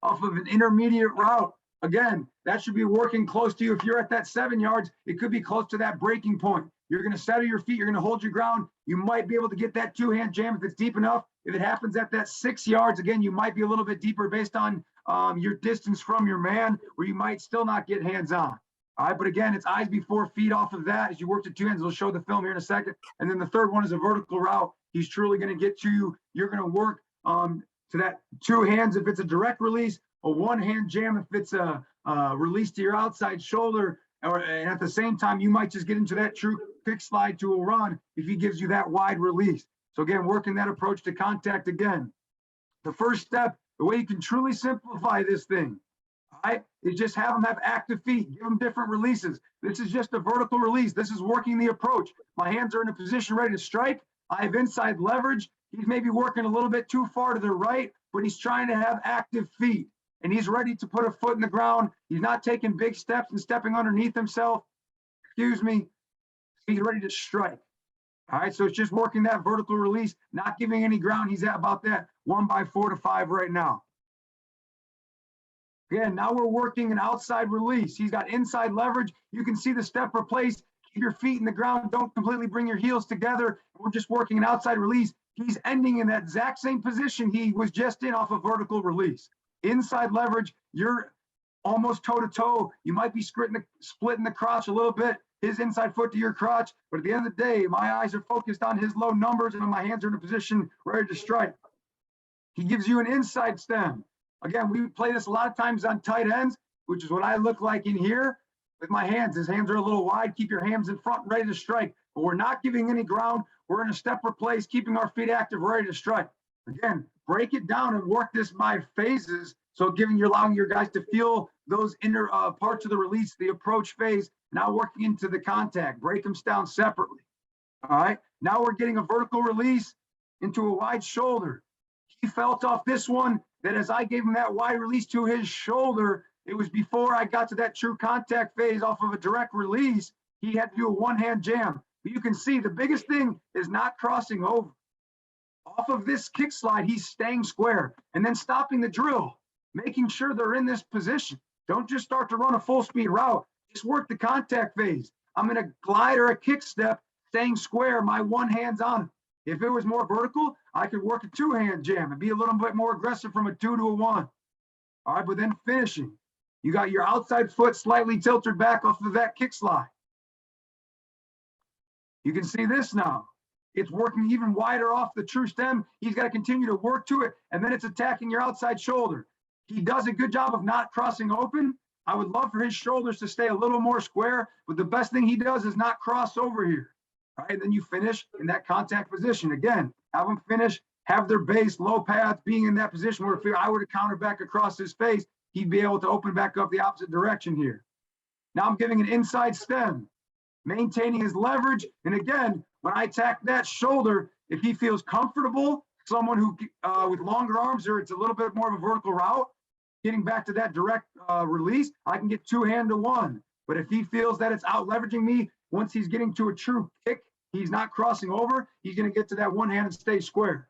Off of an intermediate route, again, that should be working close to you. If you're at that 7 yards, it could be close to that breaking point. You're going to settle your feet. You're going to hold your ground. You might be able to get that 2-hand jam if it's deep enough. If it happens at that 6 yards, again, you might be a little bit deeper based on your distance from your man, where you might still not get hands on. All right, but again, it's eyes before feet off of that as you work to 2 hands. We'll show the film here in a second. And then the third one is a vertical route. He's truly going to get to you. You're going to work to that 2 hands if it's a direct release, a 1-hand jam if it's a release to your outside shoulder, and at the same time, you might just get into that true kick slide to a run if he gives you that wide release. So again, working that approach to contact again. The first step, the way you can truly simplify this thing, all right, is just have them have active feet, give them different releases. This is just a vertical release. This is working the approach. My hands are in a position ready to strike. I have inside leverage. He's maybe working a little bit too far to the right, but he's trying to have active feet. And he's ready to put a foot in the ground. He's not taking big steps and stepping underneath himself. Excuse me. He's ready to strike. All right, so it's just working that vertical release, not giving any ground. He's at about that 1x4 to 5 right now. Again, now we're working an outside release. He's got inside leverage. You can see the step replace. Keep your feet in the ground. Don't completely bring your heels together. We're just working an outside release. He's ending in that exact same position he was just in off a vertical release. Inside leverage, you're almost toe-to-toe. You might be splitting the crotch a little bit, his inside foot to your crotch, but at the end of the day, my eyes are focused on his low numbers and my hands are in a position ready to strike. He gives you an inside stem. Again, we play this a lot of times on tight ends, which is what I look like in here with my hands. His hands are a little wide. Keep your hands in front, ready to strike, but we're not giving any ground. We're in a step replace, keeping our feet active, ready to strike. Again, break it down and work this by phases. So allowing your guys to feel those inner parts of the release, the approach phase, now working into the contact, break them down separately. All right, now we're getting a vertical release into a wide shoulder. He felt off this one that as I gave him that wide release to his shoulder, it was before I got to that true contact phase off of a direct release. He had to do a one-hand jam. But you can see the biggest thing is not crossing over. Off of this kick slide, he's staying square and then stopping the drill, making sure they're in this position. Don't just start to run a full speed route. Just work the contact phase. I'm going to glide or a kick step, staying square, my one hand's on it. If it was more vertical, I could work a two-hand jam and be a little bit more aggressive from a 2 to a 1. All right, but then finishing. You got your outside foot slightly tilted back off of that kick slide. You can see this now. It's working even wider off the true stem. He's got to continue to work to it, and then it's attacking your outside shoulder. He does a good job of not crossing open. I would love for his shoulders to stay a little more square, but the best thing he does is not cross over here. All right, then you finish in that contact position. Again, have them finish, have their base, low pads, being in that position where if I were to counter back across his face, he'd be able to open back up the opposite direction here. Now I'm giving an inside stem, maintaining his leverage. And again, when I attack that shoulder, if he feels comfortable, someone who with longer arms, or it's a little bit more of a vertical route, getting back to that direct release, I can get 2-hand to 1. But if he feels that it's out leveraging me, once he's getting to a true kick, he's not crossing over, he's going to get to that one hand and stay square.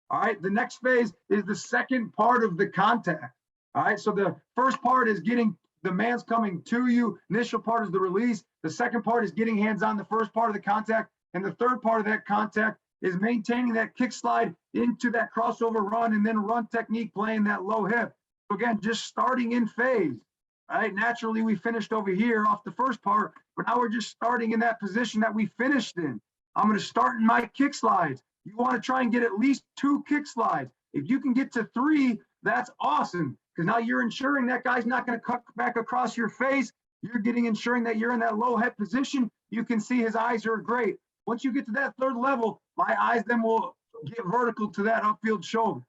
All right, the next phase is the second part of the contact. All right, so the first part is getting the man's coming to you. Initial part is the release. The second part is getting hands on the first part of the contact. And the third part of that contact is maintaining that kick slide into that crossover run and then run technique, playing that low hip. So again, just starting in phase. All right, naturally we finished over here off the first part, but now we're just starting in that position that we finished in. I'm going to start in my kick slides. You want to try and get at least 2 kick slides. If you can get to 3, that's awesome, because now you're ensuring that guy's not going to cut back across your face. You're ensuring that you're in that low head position. You can see his eyes are great. Once you get to that third level, my eyes then will get vertical to that upfield shoulder.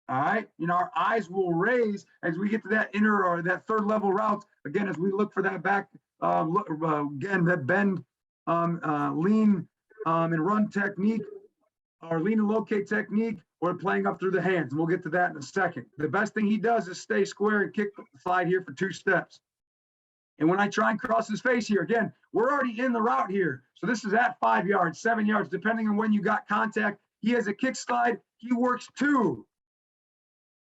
All right, our eyes will raise as we get to that inner or that third level route. Again, as we look for that back, again, that bend, lean and run technique, or lean and locate technique, or playing up through the hands. And we'll get to that in a second. The best thing he does is stay square and kick slide here for 2 steps. And when I try and cross his face here, again, we're already in the route here. So this is at 5 yards, 7 yards, depending on when you got contact. He has a kick slide. He works 2.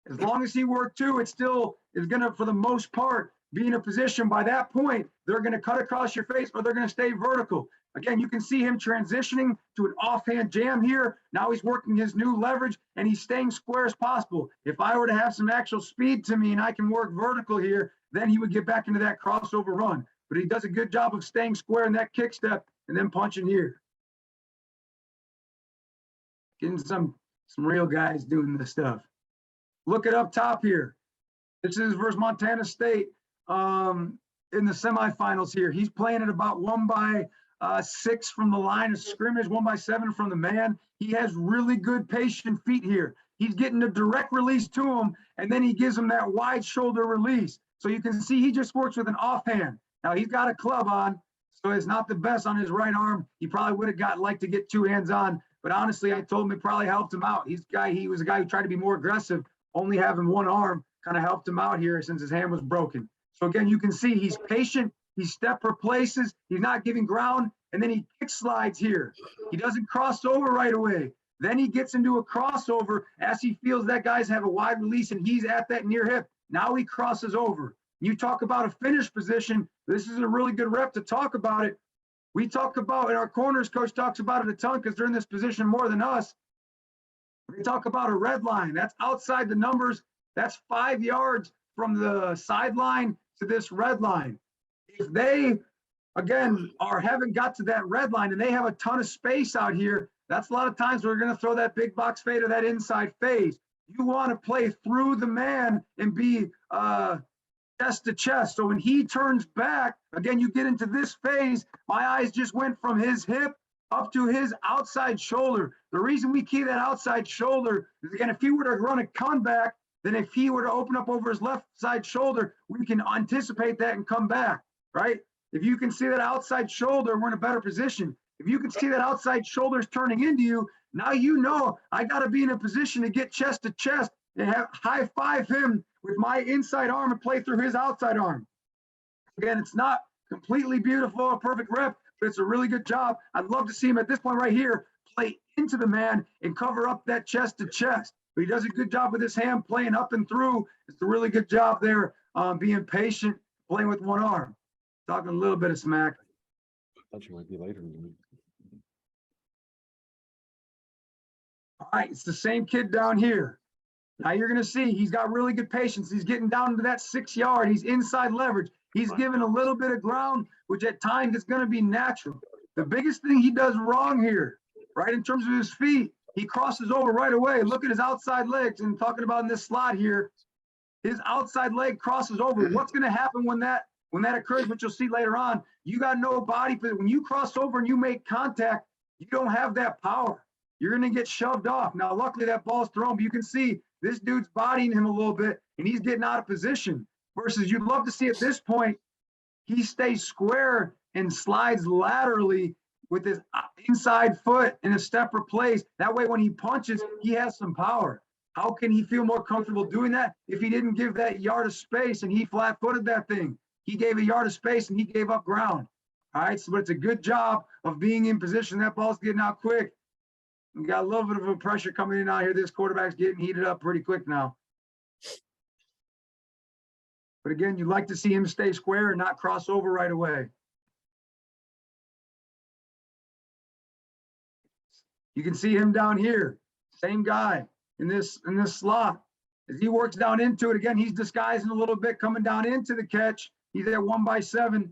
As long as he worked 2, it still is going to, for the most part, be in a position. By that point, they're going to cut across your face or they're going to stay vertical. Again, you can see him transitioning to an offhand jam here. Now he's working his new leverage and he's staying square as possible. If I were to have some actual speed to me and I can work vertical here, then he would get back into that crossover run. But he does a good job of staying square in that kick step and then punching here. Getting some real guys doing this stuff. Look it up top here. This is versus Montana State in the semifinals here. He's playing at about 1/6 from the line of scrimmage, 1/7 from the man. He has really good patient feet here. He's getting a direct release to him, and then he gives him that wide shoulder release. So you can see he just works with an offhand. Now he's got a club on, so it's not the best on his right arm. He probably would have liked to get 2 hands on, but honestly, I told him it probably helped him out. He was a guy who tried to be more aggressive. Only having one arm kind of helped him out here since his hand was broken. So again, you can see he's patient. He step replaces. He's not giving ground. And then he kick slides here. He doesn't cross over right away. Then he gets into a crossover as he feels that guy's have a wide release and he's at that near hip. Now he crosses over. You talk about a finish position. This is a really good rep to talk about it. We talk about, and our corners coach talks about it a ton because they're in this position more than us. We talk about a red line. That's outside the numbers. That's 5 yards from the sideline to this red line. If they, again, haven't got to that red line and they have a ton of space out here, that's a lot of times we're going to throw that big box fade or that inside phase. You want to play through the man and be chest to chest. So when he turns back, again, you get into this phase. My eyes just went from his hip up to his outside shoulder. The reason we key that outside shoulder is, again, if he were to run a comeback, then if he were to open up over his left side shoulder, we can anticipate that and come back, right? If you can see that outside shoulder, we're in a better position. If you can see that outside shoulder is turning into you, now you know I got to be in a position to get chest to chest and have high five him with my inside arm and play through his outside arm. Again, it's not completely beautiful, a perfect rep, but it's a really good job. I'd love to see him at this point right here play into the man and cover up that chest to chest. But he does a good job with his hand playing up and through. It's a really good job there, being patient, playing with one arm. Talking a little bit of smack. I thought you might be later than me. All right, it's the same kid down here. Now you're going to see he's got really good patience. He's getting down to that 6 yard. He's inside leverage. He's giving a little bit of ground, which at times is going to be natural. The biggest thing he does wrong here, right, in terms of his feet, he crosses over right away. Look at his outside legs. And talking about in this slot here, his outside leg crosses over. What's going to happen when that occurs, which you'll see later on? You got no body. When you cross over and you make contact, you don't have that power. You're going to get shoved off. Now, luckily that ball's thrown, but you can see this dude's bodying him a little bit, and he's getting out of position. Versus you'd love to see at this point, he stays square and slides laterally with his inside foot in a step replace. That way, when he punches, he has some power. How can he feel more comfortable doing that if he didn't give that yard of space and he flat-footed that thing? He gave a yard of space and he gave up ground. All right, so but it's a good job of being in position. That ball's getting out quick. We got a little bit of a pressure coming in out here. This quarterback's getting heated up pretty quick now. But again, you'd like to see him stay square and not cross over right away. You can see him down here. Same guy in this slot. As he works down into it, again, he's disguising a little bit, coming down into the catch. He's at 1x7.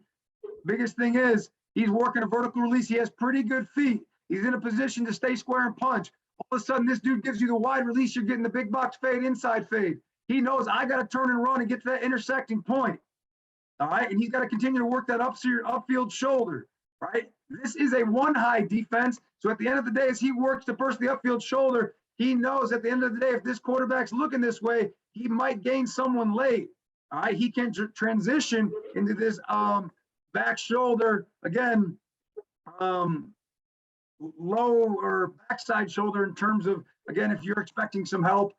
Biggest thing is he's working a vertical release. He has pretty good feet. He's in a position to stay square and punch. All of a sudden, this dude gives you the wide release. You're getting the big box fade, inside fade. He knows I got to turn and run and get to that intersecting point. All right. And he's got to continue to work that upfield shoulder. Right. This is a one high defense. So at the end of the day, as he works to burst the upfield shoulder, he knows at the end of the day, if this quarterback's looking this way, he might gain someone late. All right. He can transition into this back shoulder again. Low or backside shoulder in terms of, again, if you're expecting some help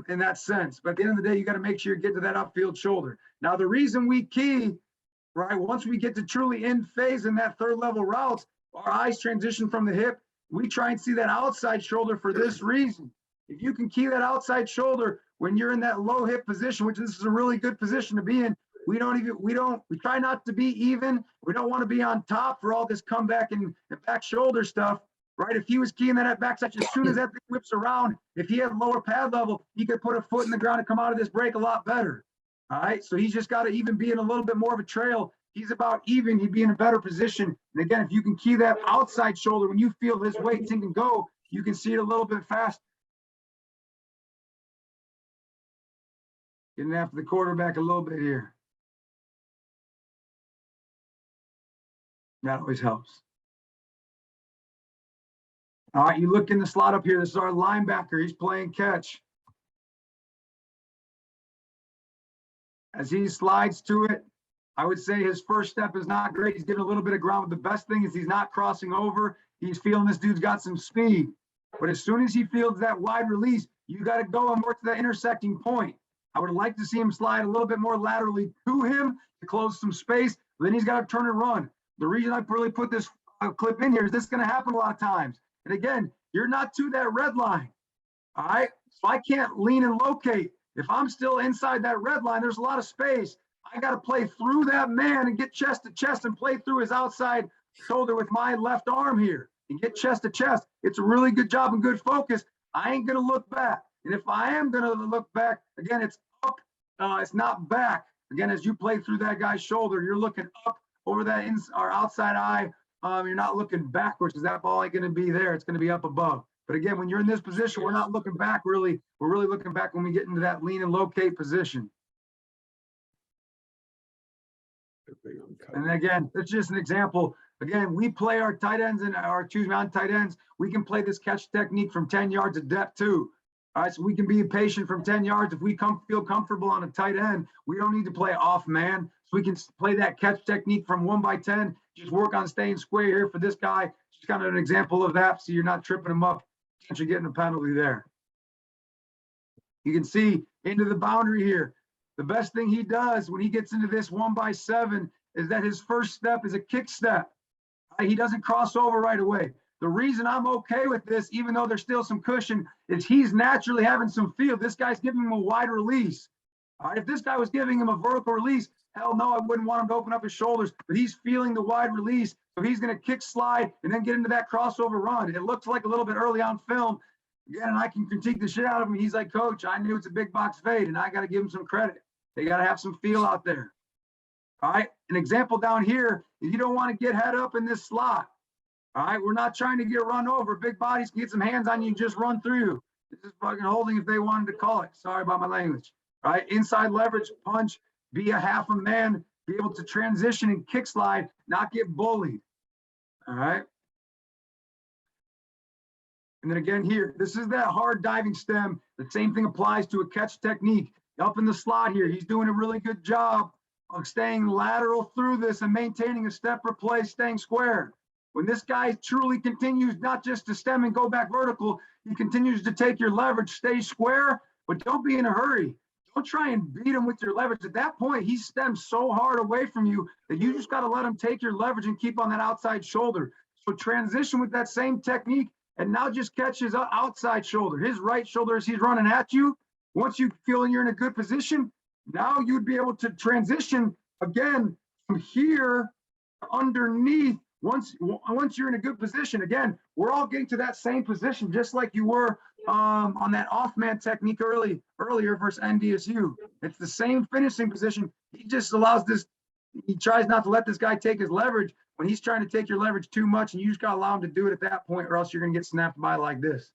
in that sense. But at the end of the day, you got to make sure you get to that upfield shoulder. Now, the reason we key, right, once we get to truly in phase in that third level routes, our eyes transition from the hip. We try and see that outside shoulder for this reason. If you can key that outside shoulder when you're in that low hip position, which this is a really good position to be in, we try not to be even. We don't want to be on top for all this comeback and back shoulder stuff, right? If he was keying that at backside, as soon as that thing whips around, if he had lower pad level, he could put a foot in the ground and come out of this break a lot better. All right. So he's just got to even be in a little bit more of a trail. He's about even. He'd be in a better position. And again, if you can key that outside shoulder, when you feel his weight sink and go, you can see it a little bit faster. Getting after the quarterback a little bit here. That always helps. All right, you look in the slot up here. This is our linebacker. He's playing catch. As he slides to it, I would say his first step is not great. He's getting a little bit of ground. But the best thing is he's not crossing over. He's feeling this dude's got some speed. But as soon as he feels that wide release, you got to go and work to that intersecting point. I would like to see him slide a little bit more laterally to him to close some space. Then he's got to turn and run. The reason I really put this clip in here is this is going to happen a lot of times. And again, you're not to that red line. All right. So I can't lean and locate. If I'm still inside that red line, there's a lot of space. I got to play through that man and get chest to chest and play through his outside shoulder with my left arm here and get chest to chest. It's a really good job and good focus. I ain't going to look back. And if I am going to look back, again, it's up. It's not back. Again, as you play through that guy's shoulder, you're looking up over that our outside eye. You're not looking backwards because that ball ain't going to be there. It's going to be up above. But again, when you're in this position, we're not looking back really. We're really looking back when we get into that lean and locate position. And again, it's just an example. Again, we play our tight ends and our on tight ends. We can play this catch technique from 10 yards of depth too. All right, so we can be patient from 10 yards. If we feel comfortable on a tight end, we don't need to play off man. So we can play that catch technique from 1x10, just work on staying square here for this guy. Just kind of an example of that, so you're not tripping him up, you're getting a penalty there. You can see into the boundary here. The best thing he does when he gets into this 1x7 is that his first step is a kick step. He doesn't cross over right away. The reason I'm okay with this, even though there's still some cushion, is he's naturally having some feel. This guy's giving him a wide release. All right, if this guy was giving him a vertical release, hell no, I wouldn't want him to open up his shoulders, but he's feeling the wide release. So he's going to kick slide and then get into that crossover run. It looks like a little bit early on film. Again, and I can critique the shit out of him. He's like, coach, I knew it's a big box fade, and I got to give him some credit. They got to have some feel out there. All right, an example down here, you don't want to get head up in this slot. All right, we're not trying to get run over. Big bodies can get some hands on you and just run through you. This is fucking holding if they wanted to call it. Sorry about my language. All right, inside leverage, punch, be a half a man, be able to transition and kick slide, not get bullied. All right. And then again here, this is that hard diving stem. The same thing applies to a catch technique. Up in the slot here, he's doing a really good job of staying lateral through this and maintaining a step replace, staying square. When this guy truly continues not just to stem and go back vertical, he continues to take your leverage, stay square, but don't be in a hurry. Don't try and beat him with your leverage. At that point, he stems so hard away from you that you just got to let him take your leverage and keep on that outside shoulder. So transition with that same technique and now just catch his outside shoulder. His right shoulder as he's running at you. Once you feel you're in a good position, now you'd be able to transition again from here underneath. Once you're in a good position, again, we're all getting to that same position, just like you were on that off-man technique earlier versus NDSU. It's the same finishing position. He just allows this, he tries not to let this guy take his leverage when he's trying to take your leverage too much, and you just got to allow him to do it at that point, or else you're going to get snapped by like this.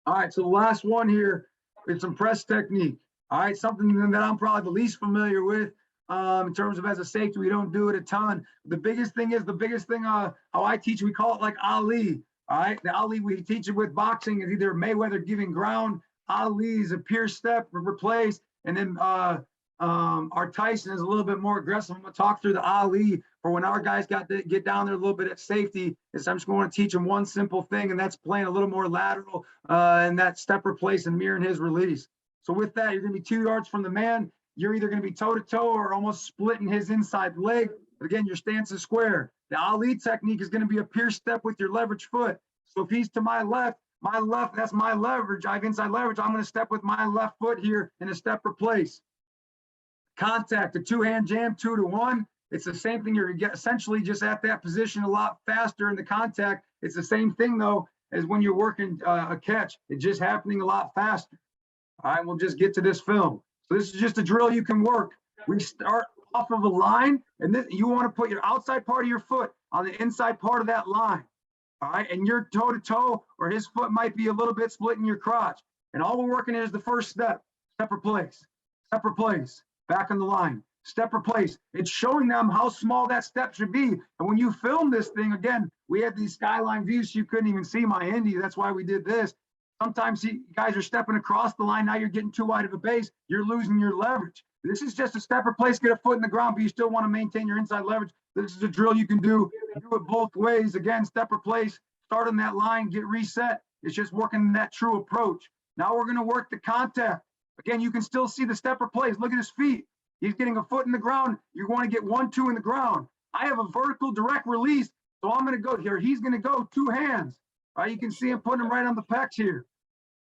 All right, so the last one here is some press technique. All right, something that I'm probably the least familiar with. In terms of as a safety, we don't do it a ton. The biggest thing how I teach, we call it like Ali. All right, the Ali we teach it with boxing is either Mayweather giving ground, Ali is a pure step replace, and then our Tyson is a little bit more aggressive. I'm gonna talk through the Ali for when our guys got to get down there a little bit at safety. Is I'm just going to teach them one simple thing, and that's playing a little more lateral and that step replace and mirroring his release. So with that, you're gonna be 2 yards from the man. You're either going to be toe-to-toe or almost splitting his inside leg. But again, your stance is square. The Ali technique is going to be a pure step with your leverage foot. So if he's to my left, that's my leverage. I have inside leverage. I'm going to step with my left foot here in a step replace. Contact, a two-hand jam, 2-to-1. It's the same thing. You're essentially just at that position a lot faster in the contact. It's the same thing, though, as when you're working a catch. It's just happening a lot faster. All right, we'll just get to this film. So this is just a drill you can work. We start off of a line, and then you want to put your outside part of your foot on the inside part of that line. All right, and your toe-to-toe, or his foot might be a little bit splitting your crotch. And all we're working is the first step replace, back on the line, step replace. It's showing them how small that step should be. And when you film this thing, again, we had these skyline views, so you couldn't even see my Indy. That's why we did this. Sometimes guys are stepping across the line. Now you're getting too wide of a base. You're losing your leverage. This is just a step replace, get a foot in the ground, but you still want to maintain your inside leverage. This is a drill you can do. Do it both ways. Again, step replace, start on that line, get reset. It's just working that true approach. Now we're going to work the contact. Again, you can still see the step replace. Look at his feet. He's getting a foot in the ground. You're going to get 1-2 in the ground. I have a vertical direct release, so I'm going to go here. He's going to go 2 hands. All right, you can see him putting him right on the pecs here.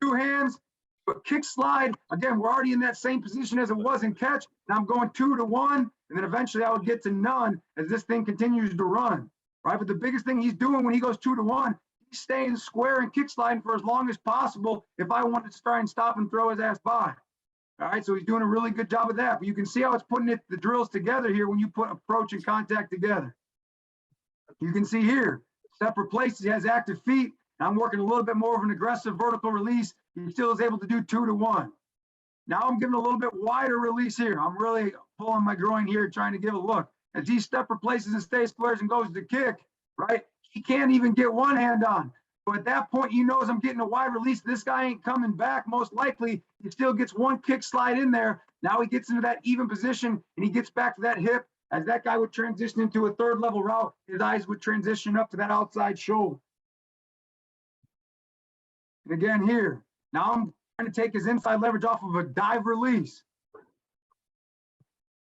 2 hands, but kick slide. Again, we're already in that same position as it was in catch. Now I'm going 2-to-1, and then eventually I would get to none as this thing continues to run. Right, but the biggest thing he's doing when he goes 2-to-1, he's staying square and kick sliding for as long as possible if I wanted to try and stop and throw his ass by. All right, so he's doing a really good job of that. But you can see how it's putting the drills together here when you put approach and contact together. You can see here, step replace, he has active feet. I'm working a little bit more of an aggressive vertical release. He still is able to do 2-to-1. Now I'm giving a little bit wider release here. I'm really pulling my groin here, trying to give a look. As he step replaces and stays squares and goes to kick, right? He can't even get one hand on. So at that point, he knows I'm getting a wide release. This guy ain't coming back. Most likely, he still gets one kick slide in there. Now he gets into that even position and he gets back to that hip. As that guy would transition into a third level route, his eyes would transition up to that outside shoulder. And again here, now I'm trying to take his inside leverage off of a dive release.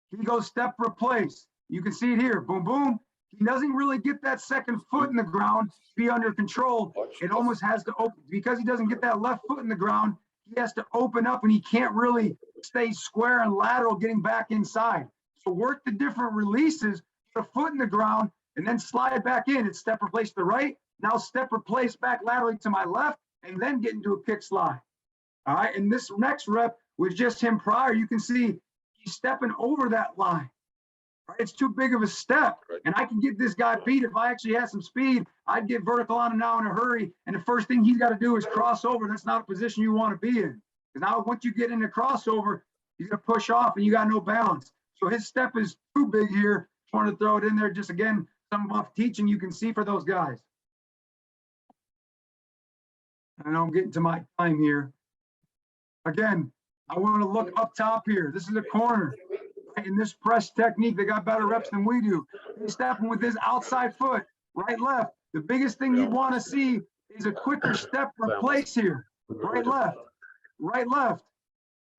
He goes step replace. You can see it here, boom, boom. He doesn't really get that second foot in the ground to be under control. It almost has to open, because he doesn't get that left foot in the ground, he has to open up and he can't really stay square and lateral getting back inside. So work the different releases, put a foot in the ground, and then slide back in. It's step replace to the right, now step replace back laterally to my left, and then get into a kick slide. All right, and this next rep was just him prior. You can see he's stepping over that line. Right? It's too big of a step, and I can get this guy beat. If I actually had some speed, I'd get vertical on him now in a hurry, and the first thing he's got to do is cross over. That's not a position you want to be in. Because now once you get into crossover, he's going to push off, and you got no balance. So his step is too big here. Just wanted to throw it in there. Just again, some off teaching you can see for those guys. I know I'm getting to my time here. Again, I want to look up top here. This is a corner. In this press technique, they got better reps than we do. He's stepping with his outside foot, right, left. The biggest thing you want to see is a quicker step replace here. Right, left, right, left.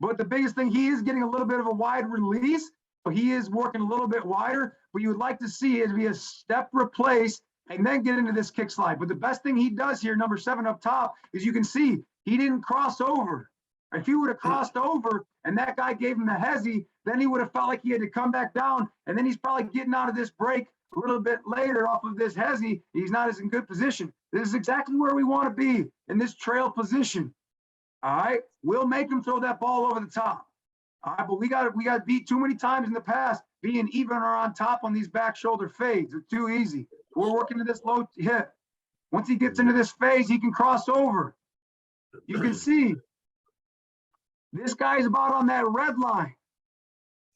But the biggest thing, he is getting a little bit of a wide release. So he is working a little bit wider. What you would like to see is be a step replace and then get into this kick slide. But the best thing he does here, number 7 up top, is you can see he didn't cross over. If he would have crossed over and that guy gave him the hezzy, then he would have felt like he had to come back down. And then he's probably getting out of this break a little bit later off of this hezzy. He's not as in good position. This is exactly where we want to be in this trail position. All right. We'll make him throw that ball over the top. All right. But we got beat too many times in the past being even or on top on these back shoulder fades. They're too easy. We're working to this low hip. Once he gets into this phase, he can cross over. You can see this guy's about on that red line,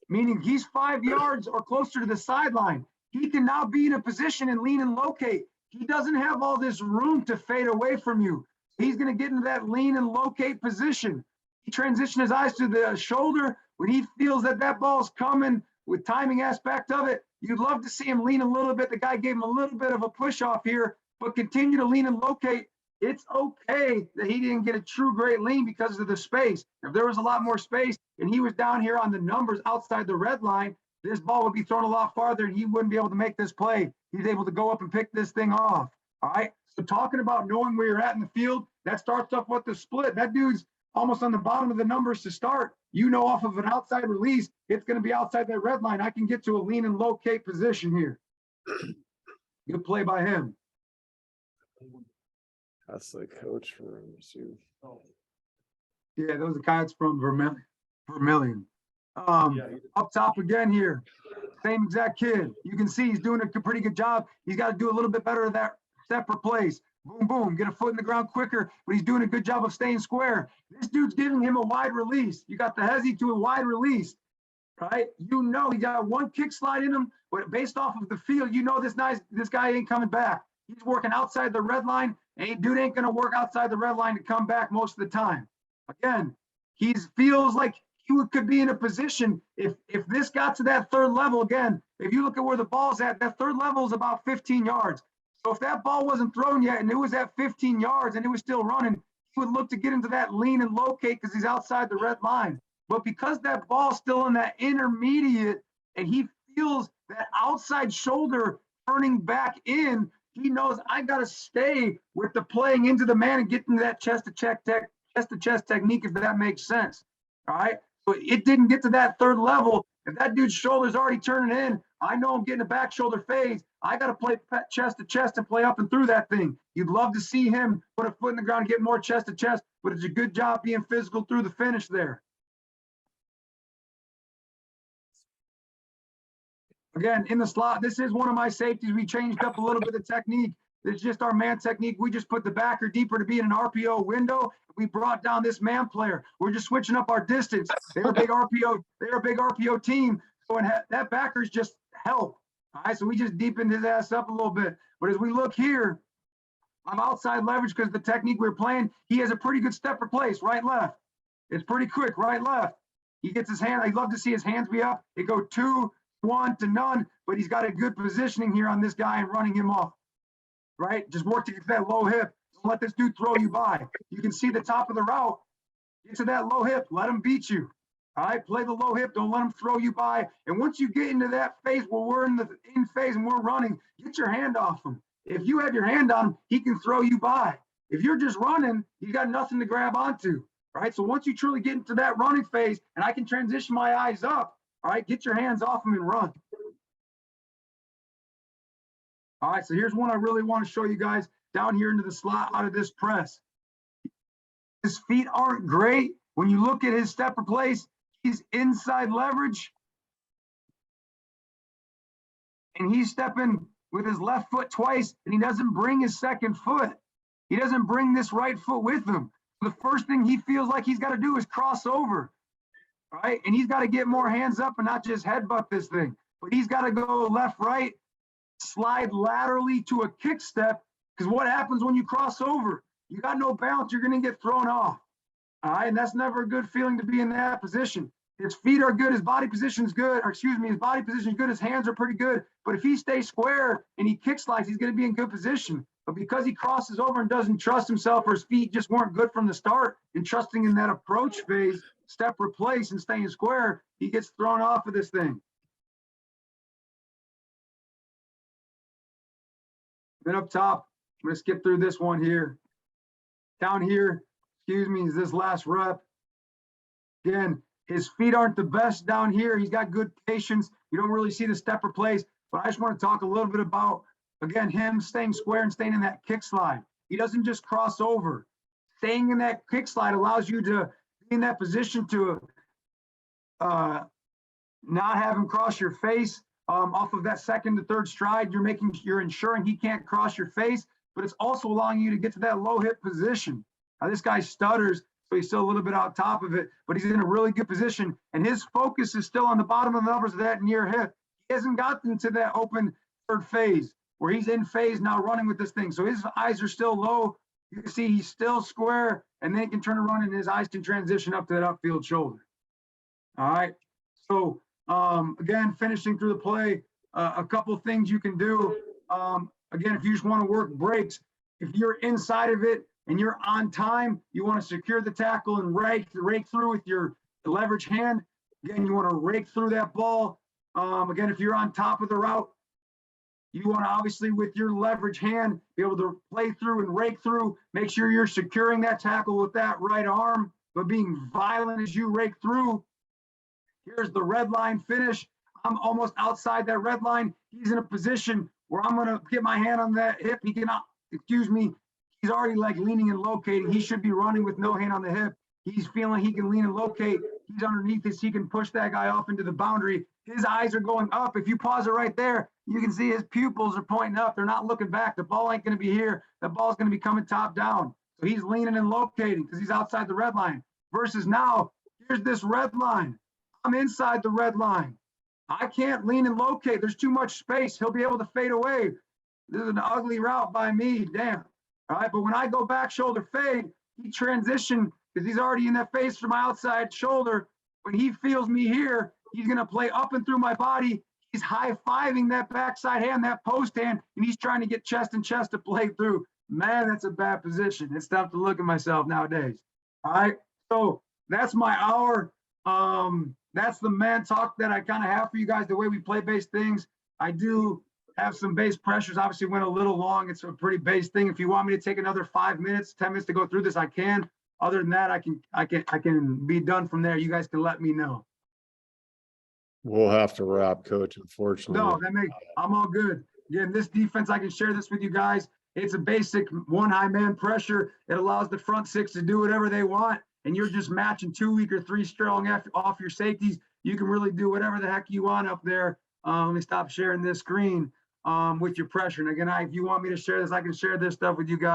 meaning he's 5 yards or closer to the sideline. He can now be in a position and lean and locate. He doesn't have all this room to fade away from you. He's going to get into that lean and locate position. He transitions his eyes to the shoulder. When he feels that that ball's coming with timing aspect of it, you'd love to see him lean a little bit. The guy gave him a little bit of a push off here, but continue to lean and locate. It's okay that he didn't get a true great lean because of the space. If there was a lot more space and he was down here on the numbers outside the red line, this ball would be thrown a lot farther and he wouldn't be able to make this play. He's able to go up and pick this thing off. All right. So talking about knowing where you're at in the field, that starts off with the split. That dude's almost on the bottom of the numbers to start. You know, off of an outside release, it's going to be outside that red line. I can get to a lean and locate position here. Good play by him. That's the coach for MSU. Yeah, those are guys from Vermillion. Up top again here, same exact kid. You can see he's doing a pretty good job. He's got to do a little bit better of that step replace. Boom, boom, get a foot in the ground quicker, but he's doing a good job of staying square. This dude's giving him a wide release. You got the hezzy to a wide release, right? You know he got one kick slide in him, but based off of the field, you know this guy ain't coming back. He's working outside the red line, and dude ain't going to work outside the red line to come back most of the time. Again, he feels like he could be in a position if this got to that third level. Again, if you look at where the ball's at, that third level is about 15 yards. So if that ball wasn't thrown yet and it was at 15 yards and it was still running, he would look to get into that lean and locate because he's outside the red line. But because that ball's still in that intermediate and he feels that outside shoulder turning back in, he knows I got to stay with the playing into the man and get into that chest to chest technique, if that makes sense. All right. So it didn't get to that third level. If that dude's shoulder's already turning in, I know I'm getting a back shoulder phase. I got to play chest to chest and play up and through that thing. You'd love to see him put a foot in the ground and get more chest to chest, but it's a good job being physical through the finish there. Again, in the slot, this is one of my safeties. We changed up a little bit of technique. It's just our man technique. We just put the backer deeper to be in an RPO window. We brought down this man player. We're just switching up our distance. They're a big RPO. They're a big RPO team. So that backer's just help. All right, so we just deepened his ass up a little bit. But as we look here, I'm outside leverage because the technique we're playing, he has a pretty good step replace, right, left. It's pretty quick, right, left. He gets his hand. I'd love to see his hands be up. They go 2, 1 to none, but he's got a good positioning here on this guy and running him off, right? Just work to get to that low hip. Don't let this dude throw you by. You can see the top of the route. Get to that low hip. Let him beat you. All right, play the low hip. Don't let him throw you by. And once you get into that phase where we're in phase and we're running, get your hand off him. If you have your hand on him, he can throw you by. If you're just running, you got nothing to grab onto. All right, so once you truly get into that running phase and I can transition my eyes up, all right, get your hands off him and run. All right, so here's one I really want to show you guys down here into the slot out of this press. His feet aren't great. When you look at his step replace, he's inside leverage. And he's stepping with his left foot twice, and he doesn't bring his second foot. He doesn't bring this right foot with him. The first thing he feels like he's got to do is cross over, right? And he's got to get more hands up and not just headbutt this thing. But he's got to go left, right, slide laterally to a kick step, because what happens when you cross over? You got no balance, you're going to get thrown off. All right, and that's never a good feeling to be in that position. His feet are good, his body position's good, or excuse me, his body position's good, his hands are pretty good. But if he stays square and he kick slides, he's going to be in good position. But because he crosses over and doesn't trust himself, or his feet just weren't good from the start, and trusting in that approach phase, step replace and staying square, he gets thrown off of this thing. Then up top, I'm going to skip through this one here. Down here, excuse me, is this last rep. Again, his feet aren't the best down here. He's got good patience. You don't really see the step replace, but I just want to talk a little bit about, again, him staying square and staying in that kick slide. He doesn't just cross over. Staying in that kick slide allows you to be in that position to not have him cross your face off of that second to third stride. You're ensuring he can't cross your face, but it's also allowing you to get to that low hip position. Now this guy stutters, so he's still a little bit on top of it, but he's in a really good position, and his focus is still on the bottom of the numbers of that near hip. He hasn't gotten to that open third phase where he's in phase now running with this thing. So his eyes are still low. You can see he's still square, and then he can turn around and his eyes can transition up to that upfield shoulder. All right. So again, finishing through the play, a couple things you can do. Again, if you just want to work breaks, if you're inside of it and you're on time, you want to secure the tackle and rake through with your leverage hand. Again, you want to rake through that ball. Again, if you're on top of the route, you want to obviously with your leverage hand be able to play through and rake through. Make sure you're securing that tackle with that right arm, but being violent as you rake through. Here's the red line finish. I'm almost outside that red line. He's in a position where I'm going to get my hand on that hip. He cannot, excuse me, he's already like leaning and locating. He should be running with no hand on the hip. He's feeling he can lean and locate. He's underneath this. He can push that guy off into the boundary. His eyes are going up. If you pause it right there, you can see his pupils are pointing up. They're not looking back. The ball ain't going to be here. The ball's going to be coming top down. So he's leaning and locating because he's outside the red line. Versus now, here's this red line. I'm inside the red line. I can't lean and locate. There's too much space. He'll be able to fade away. This is an ugly route by me. Damn. All right. But when I go back shoulder fade, he transition because he's already in that phase for my outside shoulder. When he feels me here, he's going to play up and through my body. He's high-fiving that backside hand, that post hand, and he's trying to get chest and chest to play through. Man, that's a bad position. It's tough to look at myself nowadays. All right. So that's my hour. That's the man talk that I kind of have for you guys, the way we play base things. I do have some base pressures. Obviously went a little long. It's a pretty base thing. If you want me to take another 5 minutes, 10 minutes to go through this, I can. Other than that, I can be done from there. You guys can let me know. We'll have to wrap, Coach, unfortunately. No, I'm all good. Again, this defense, I can share this with you guys. It's a basic one high man pressure. It allows the front six to do whatever they want. And you're just matching 2 weak or 3 strong off your safeties. You can really do whatever the heck you want up there. Let me stop sharing this screen with your pressure. And again, if you want me to share this, I can share this stuff with you guys.